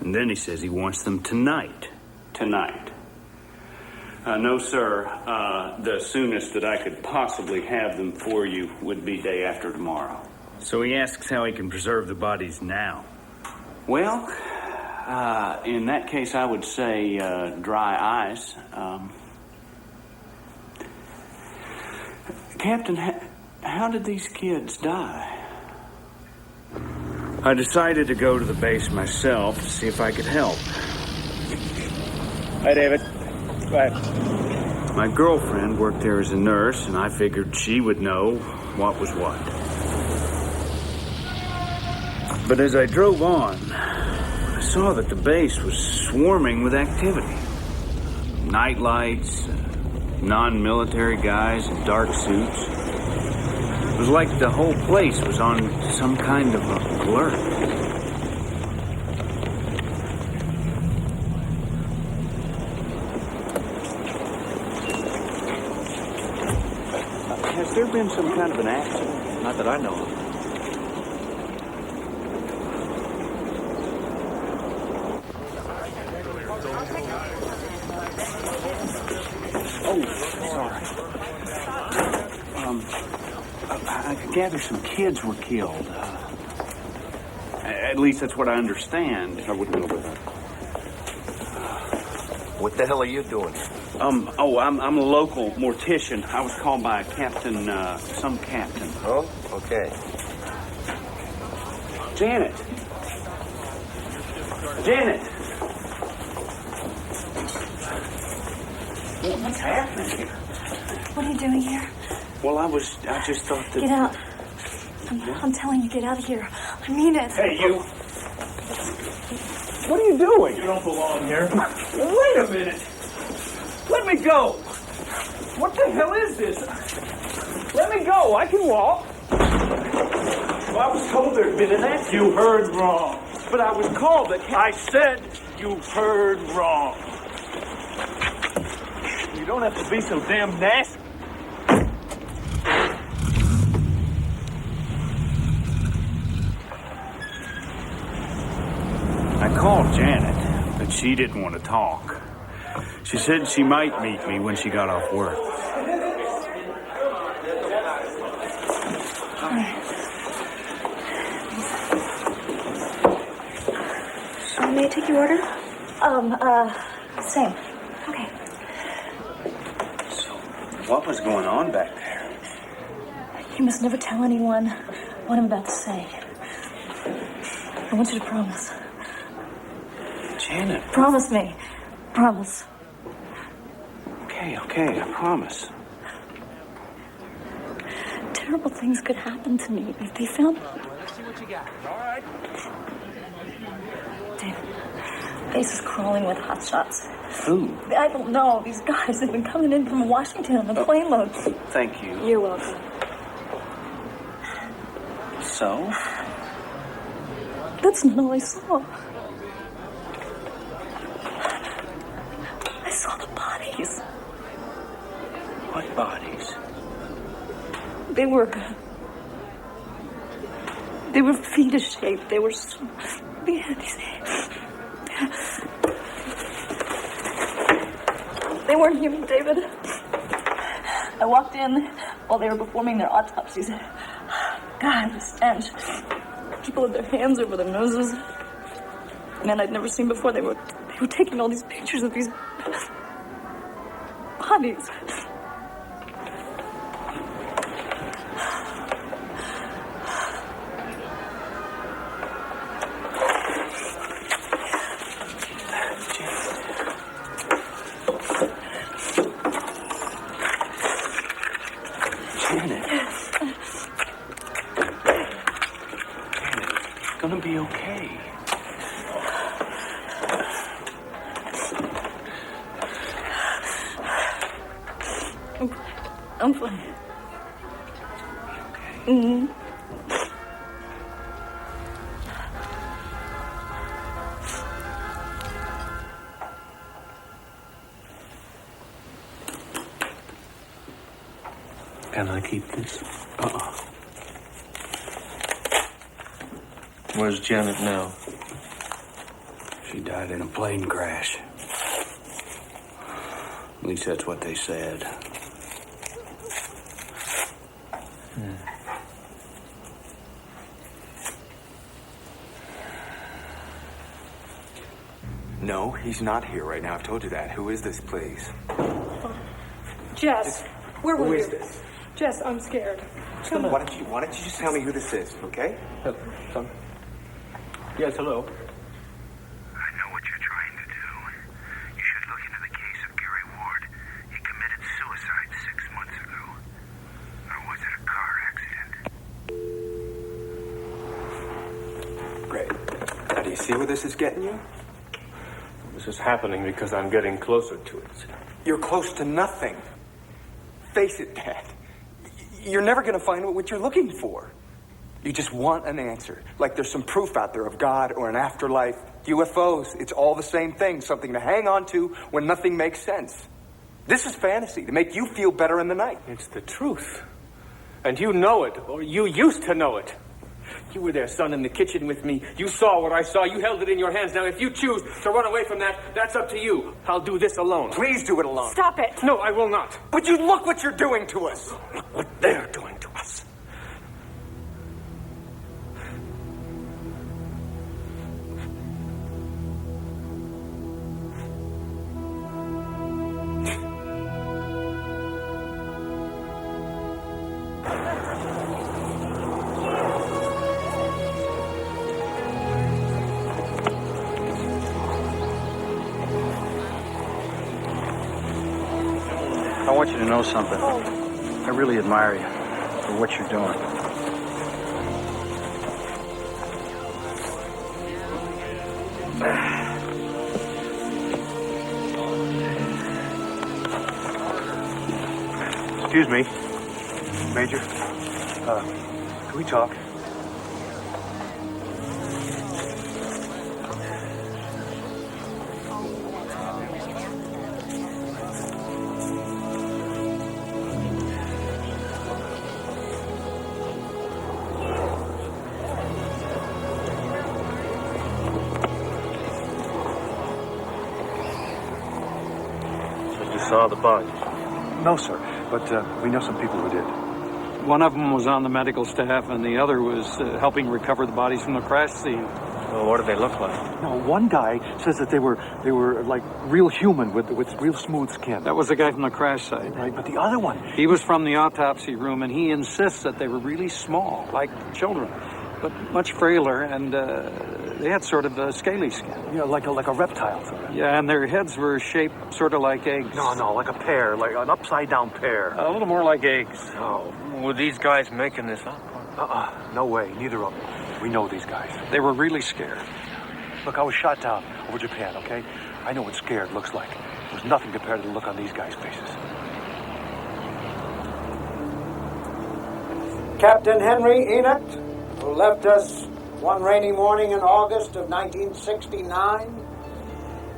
And then he says he wants them tonight. Tonight. No, sir. The soonest that I could possibly have them for you would be day after tomorrow. So he asks how he can preserve the bodies now. Well, in that case, I would say dry ice. Captain, how did these kids die? I decided to go to the base myself to see if I could help. Hi, David. Go ahead. My girlfriend worked there as a nurse, and I figured she would know what was what. But as I drove on, I saw that the base was swarming with activity. Night lights, non-military guys in dark suits. It was like the whole place was on some kind of alert. Has there been some kind of an accident? Not that I know of. I gather some kids were killed. At least that's what I understand. I wouldn't know about that. What the hell are you doing? I'm a local mortician. I was called by a captain, some captain. Oh, okay. Janet! Janet! What's happening here? What are you doing here? Well, I just thought that... Get out. I'm telling you, get out of here. I mean it. Hey, you! What are you doing? You don't belong here. Wait a minute! Let me go! What the hell is this? Let me go! I can walk! Well, I was told there'd been an accident. You heard wrong. But I was called the... I said you heard wrong. You don't have to be so damn nasty. I called Janet, but she didn't want to talk. She said she might meet me when she got off work. So may I take your order? Same. Okay. So, what was going on back there? You must never tell anyone what I'm about to say. I want you to promise. Janet. Promise me. Promise. Okay, I promise. Terrible things could happen to me if they found me. Let's see what you got. All right. David, face is crawling with hot shots. Who? I don't know. These guys have been coming in from Washington on a plane load. Thank you. You're welcome. So? That's not all I saw. I saw the bodies. What bodies? They were fetus-shaped. They were so... They had these... They weren't human, David. I walked in while they were performing their autopsies. God, the stench. People with their hands over their noses. Men I'd never seen before. They were taking all these pictures of these bodies. Gonna be okay. I'm fine. Mm-hmm. Can I keep this? Where's Janet now? She died in a plane crash. At least that's what they said. No, he's not here right now. I've told you that. Who is this, please? Jess, where were Who you? is this? Jess, I'm scared. Come on. Why don't you just tell me who this is, okay? Son. Yes, hello. I know what you're trying to do. You should look into the case of Gary Ward. He committed suicide 6 months ago. Or was it a car accident? Great. Now, do you see where this is getting you? This is happening because I'm getting closer to it. You're close to nothing. Face it, Dad. You're never going to find what you're looking for. You just want an answer. Like there's some proof out there of God or an afterlife. UFOs, it's all the same thing. Something to hang on to when nothing makes sense. This is fantasy to make you feel better in the night. It's the truth. And you know it, or you used to know it. You were there, son, in the kitchen with me. You saw what I saw. You held it in your hands. Now, if you choose to run away from that, that's up to you. I'll do this alone. Please do it alone. Stop it. No, I will not. But you look what you're doing to us. Look what they're doing to us. I want you to know something. I really admire you for what you're doing. Excuse me, Major. Can we talk? Saw the bodies? No, sir. But we know some people who did. One of them was on the medical staff, and the other was helping recover the bodies from the crash scene. Well, what do they look like? No, one guy says that they were like real human with real smooth skin. That was the guy from the crash site. Right, but the other one... He was from the autopsy room, and he insists that they were really small, like children, but much frailer, and they had sort of a scaly skin. Yeah, like a reptile sort of. Yeah, and their heads were shaped sort of like eggs. No, like a pear, like an upside-down pear. A little more like eggs. Oh. Were these guys making this up? No way. Neither of them. We know these guys. They were really scared. Look, I was shot down over Japan, okay? I know what scared looks like. There's nothing compared to the look on these guys' faces. Captain Henry Enoch, who left us one rainy morning in August of 1969,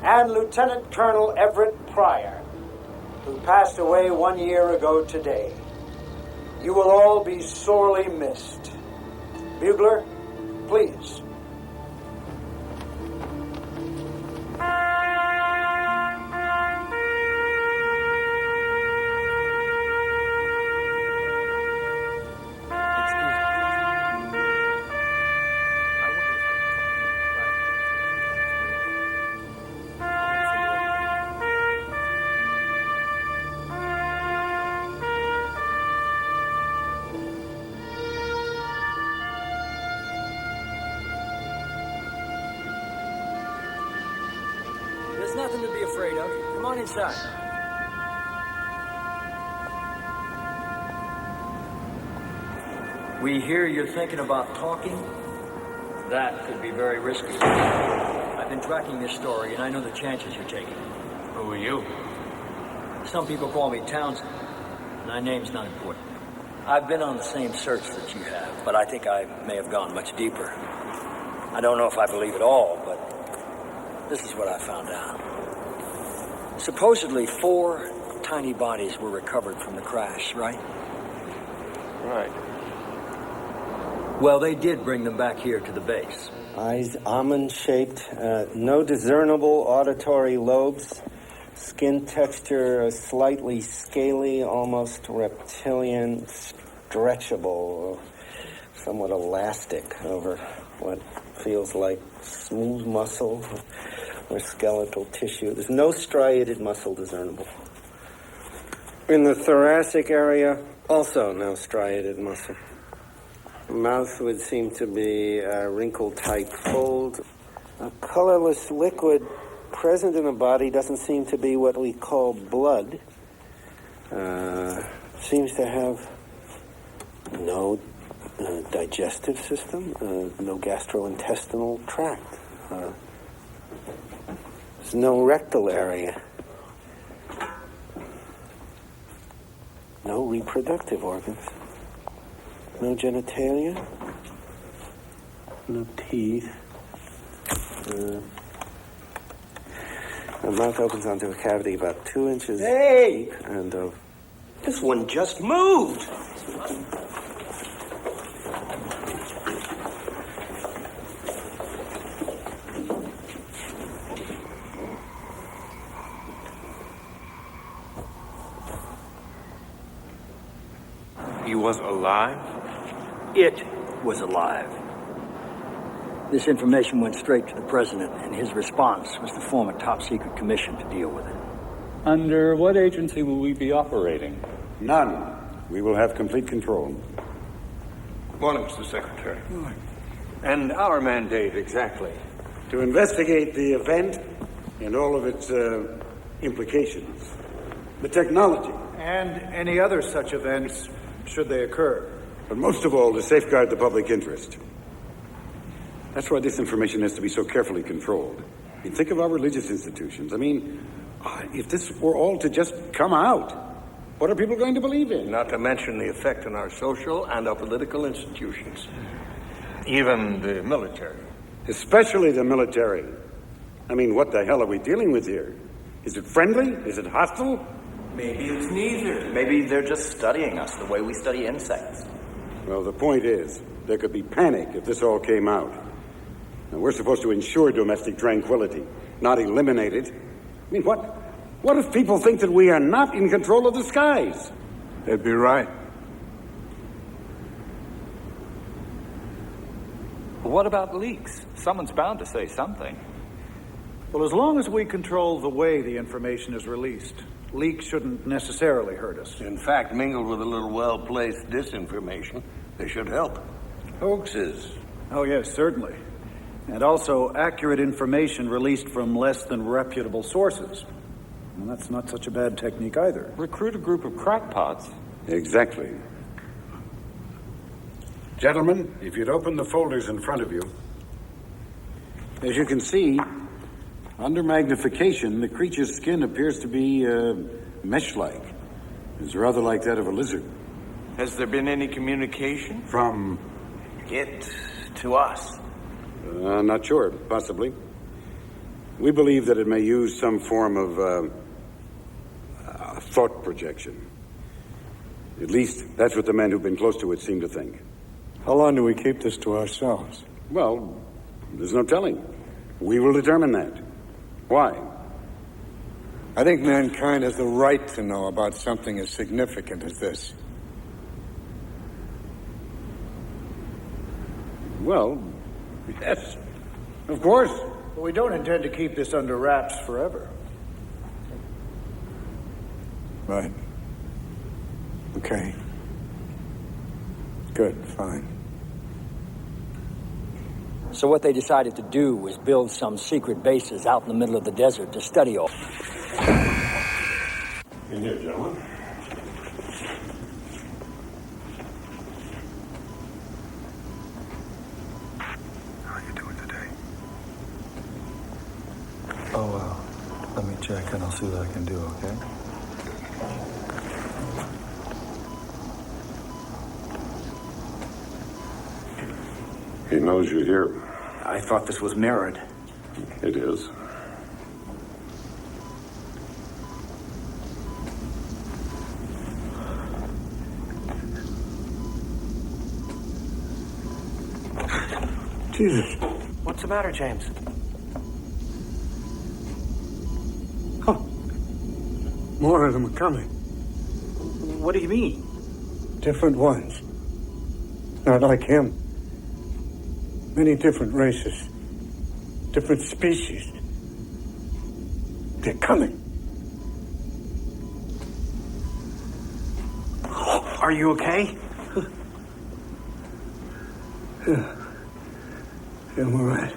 and Lieutenant Colonel Everett Pryor, who passed away 1 year ago today. You will all be sorely missed. Bugler, please. There's nothing to be afraid of. Come on inside. We hear you're thinking about talking. That could be very risky. I've been tracking this story, and I know the chances you're taking. Who are you? Some people call me Townsend. My name's not important. I've been on the same search that you have, but I think I may have gone much deeper. I don't know if I believe it all, but this is what I found out. Supposedly 4 tiny bodies were recovered from the crash, right? Right. Well, they did bring them back here to the base. Eyes almond-shaped, no discernible auditory lobes, skin texture slightly scaly, almost reptilian, stretchable, somewhat elastic over what feels like smooth muscle. or skeletal tissue. There's no striated muscle discernible. In the thoracic area, also no striated muscle. The mouth would seem to be a wrinkle-type fold. A colorless liquid present in the body doesn't seem to be what we call blood. Seems to have no digestive system, no gastrointestinal tract. There's no rectal area. No reproductive organs. No genitalia. No teeth. The mouth opens onto a cavity about 2 inches deep and This one just moved. He was alive? It was alive. This information went straight to the president, and his response was to form a top-secret commission to deal with it. Under what agency will we be operating? None. We will have complete control. Morning, Mr. Secretary. And our mandate exactly? To investigate the event and all of its implications. The technology. And any other such events, should they occur. But most of all, to safeguard the public interest. That's why this information has to be so carefully controlled. I mean, think of our religious institutions. I mean, if this were all to just come out, what are people going to believe in? Not to mention the effect on our social and our political institutions. Even the military. Especially the military. I mean, what the hell are we dealing with here? Is it friendly? Is it hostile? Maybe it's neither. Maybe they're just studying us the way we study insects. Well, the point is, there could be panic if this all came out. Now, we're supposed to ensure domestic tranquility, not eliminate it. I mean, what if people think that we are not in control of the skies? They'd be right. What about leaks? Someone's bound to say something. Well, as long as we control the way the information is released, leaks shouldn't necessarily hurt us. In fact, mingled with a little well-placed disinformation, they should help. Hoaxes. Oh, yes, certainly. And also accurate information released from less than reputable sources. And that's not such a bad technique either. Recruit a group of crackpots. Exactly. Gentlemen, if you'd open the folders in front of you. As you can see, under magnification, the creature's skin appears to be mesh-like. It's rather like that of a lizard. Has there been any communication? From? It to us. Not sure. Possibly. We believe that it may use some form of thought projection. At least, that's what the men who've been close to it seem to think. How long do we keep this to ourselves? Well, there's no telling. We will determine that. Why? I think mankind has the right to know about something as significant as this. Well, yes, of course. But we don't intend to keep this under wraps forever. Right. Okay. Good, fine. So what they decided to do was build some secret bases out in the middle of the desert to study all. In here, gentlemen. Oh, let me check and I'll see what I can do, okay? He knows you're here. I thought this was mirrored. It is. Jesus. What's the matter, James? More of them are coming. What do you mean? Different ones. Not like him. Many different races. Different species. They're coming. Are you okay? Yeah. Yeah, I'm all right.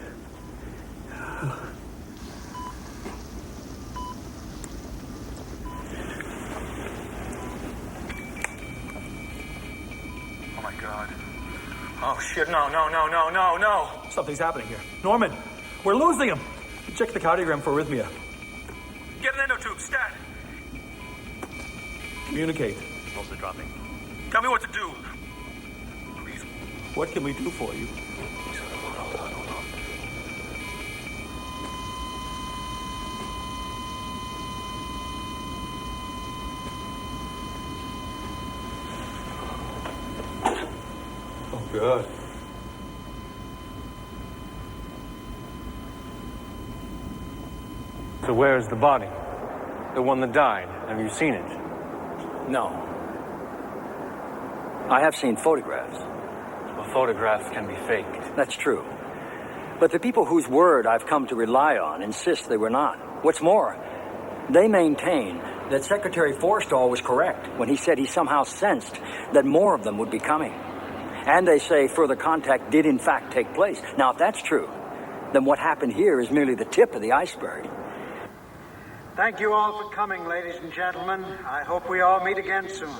Oh my God. Oh shit, no. Something's happening here. Norman, we're losing him. Check the cardiogram for arrhythmia. Get an endotube, stat. Communicate. Mostly dropping. Tell me what to do. Please. What can we do for you? Oh, God. So where's the body? The one that died. Have you seen it? No. I have seen photographs. Well, photographs can be faked. That's true. But the people whose word I've come to rely on insist they were not. What's more, they maintain that Secretary Forstall was correct when he said he somehow sensed that more of them would be coming. And they say further contact did in fact take place. Now, if that's true, then what happened here is merely the tip of the iceberg. Thank you all for coming, ladies and gentlemen. I hope we all meet again soon.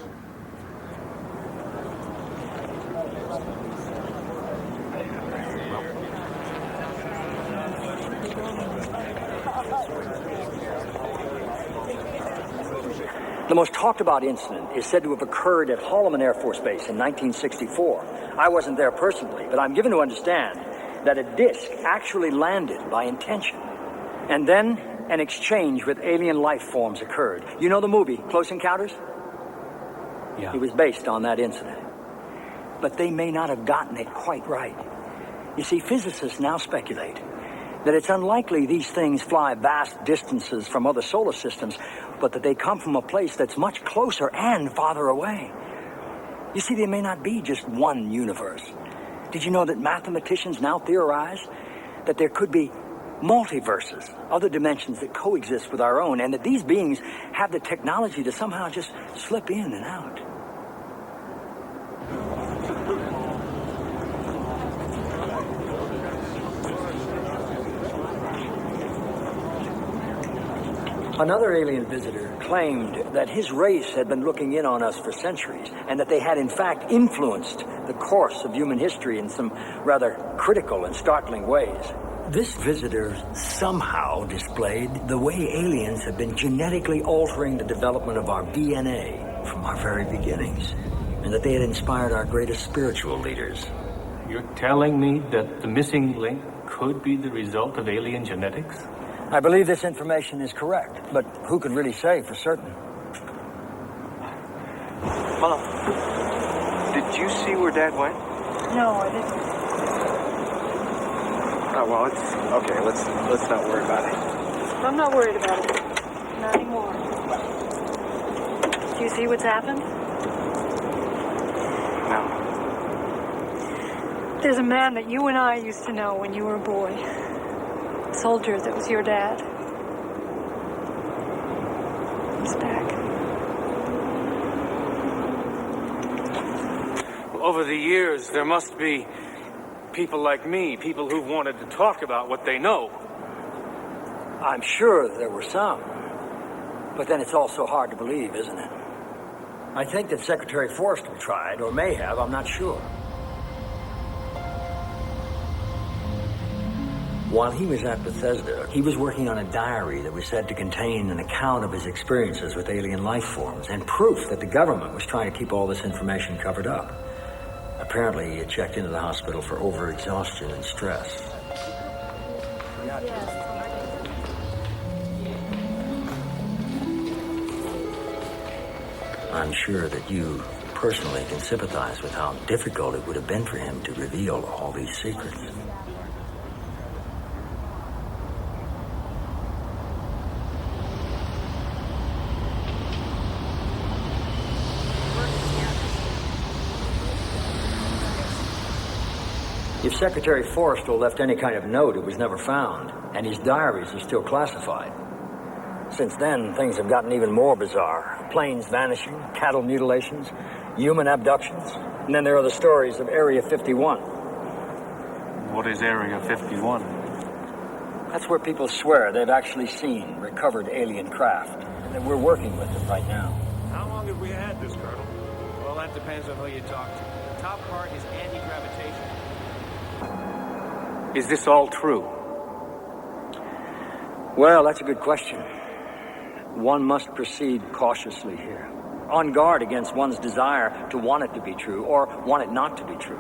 The most talked about incident is said to have occurred at Holloman Air Force Base in 1964. I wasn't there personally, but I'm given to understand that a disc actually landed by intention. And then an exchange with alien life forms occurred. You know the movie, Close Encounters? Yeah. It was based on that incident. But they may not have gotten it quite right. You see, physicists now speculate that it's unlikely these things fly vast distances from other solar systems, but that they come from a place that's much closer and farther away. You see, there may not be just one universe. Did you know that mathematicians now theorize that there could be multiverses, other dimensions that coexist with our own, and that these beings have the technology to somehow just slip in and out? Another alien visitor claimed that his race had been looking in on us for centuries, and that they had in fact influenced the course of human history in some rather critical and startling ways. This visitor somehow displayed the way aliens have been genetically altering the development of our DNA from our very beginnings, and that they had inspired our greatest spiritual leaders. You're telling me that the missing link could be the result of alien genetics? I believe this information is correct, but who could really say for certain? Mom, did you see where Dad went? No, I didn't. Oh, well, it's okay. Let's not worry about it. I'm not worried about it. Not anymore. Do you see what's happened? No. There's a man that you and I used to know when you were a boy. A soldier that was your dad. He's back. Well, over the years, there must be people like me, people who've wanted to talk about what they know. I'm sure there were some. But then it's also hard to believe, isn't it? I think that Secretary Forstall tried, or may have, I'm not sure. While he was at Bethesda, he was working on a diary that was said to contain an account of his experiences with alien life forms and proof that the government was trying to keep all this information covered up. Apparently, he had checked into the hospital for overexhaustion and stress. I'm sure that you personally can sympathize with how difficult it would have been for him to reveal all these secrets. If Secretary Forstall left any kind of note, it was never found, and his diaries are still classified. Since then, things have gotten even more bizarre. Planes vanishing, cattle mutilations, human abductions. And then there are the stories of Area 51. What is Area 51? That's where people swear they've actually seen recovered alien craft. And that we're working with them right now. How long have we had this, Colonel? Well, that depends on who you talk to. The top part is anti-gravitation. Is this all true? Well, that's a good question. One must proceed cautiously here. On guard against one's desire to want it to be true or want it not to be true.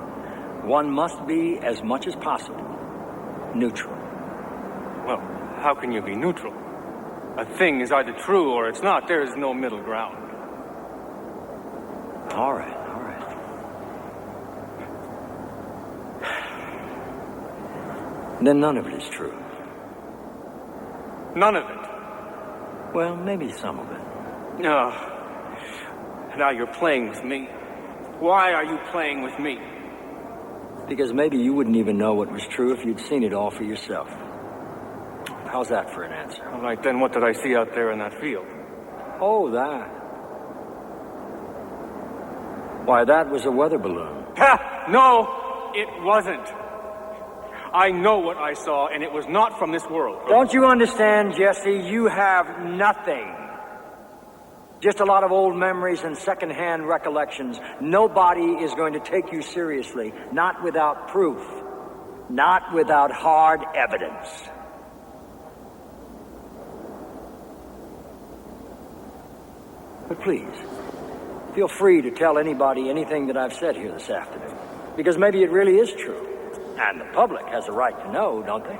One must be, as much as possible, neutral. Well, how can you be neutral? A thing is either true or it's not. There is no middle ground. All right. Then none of it is true. None of it? Well, maybe some of it. No. Now you're playing with me. Why are you playing with me? Because maybe you wouldn't even know what was true if you'd seen it all for yourself. How's that for an answer? All right, then what did I see out there in that field? Oh, that. Why, that was a weather balloon. Ha! No, it wasn't. I know what I saw, and it was not from this world. Don't you understand, Jesse? You have nothing. Just a lot of old memories and secondhand recollections. Nobody is going to take you seriously, not without proof, not without hard evidence. But please, feel free to tell anybody anything that I've said here this afternoon, because maybe it really is true. And the public has a right to know, don't they?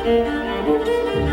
Thank you.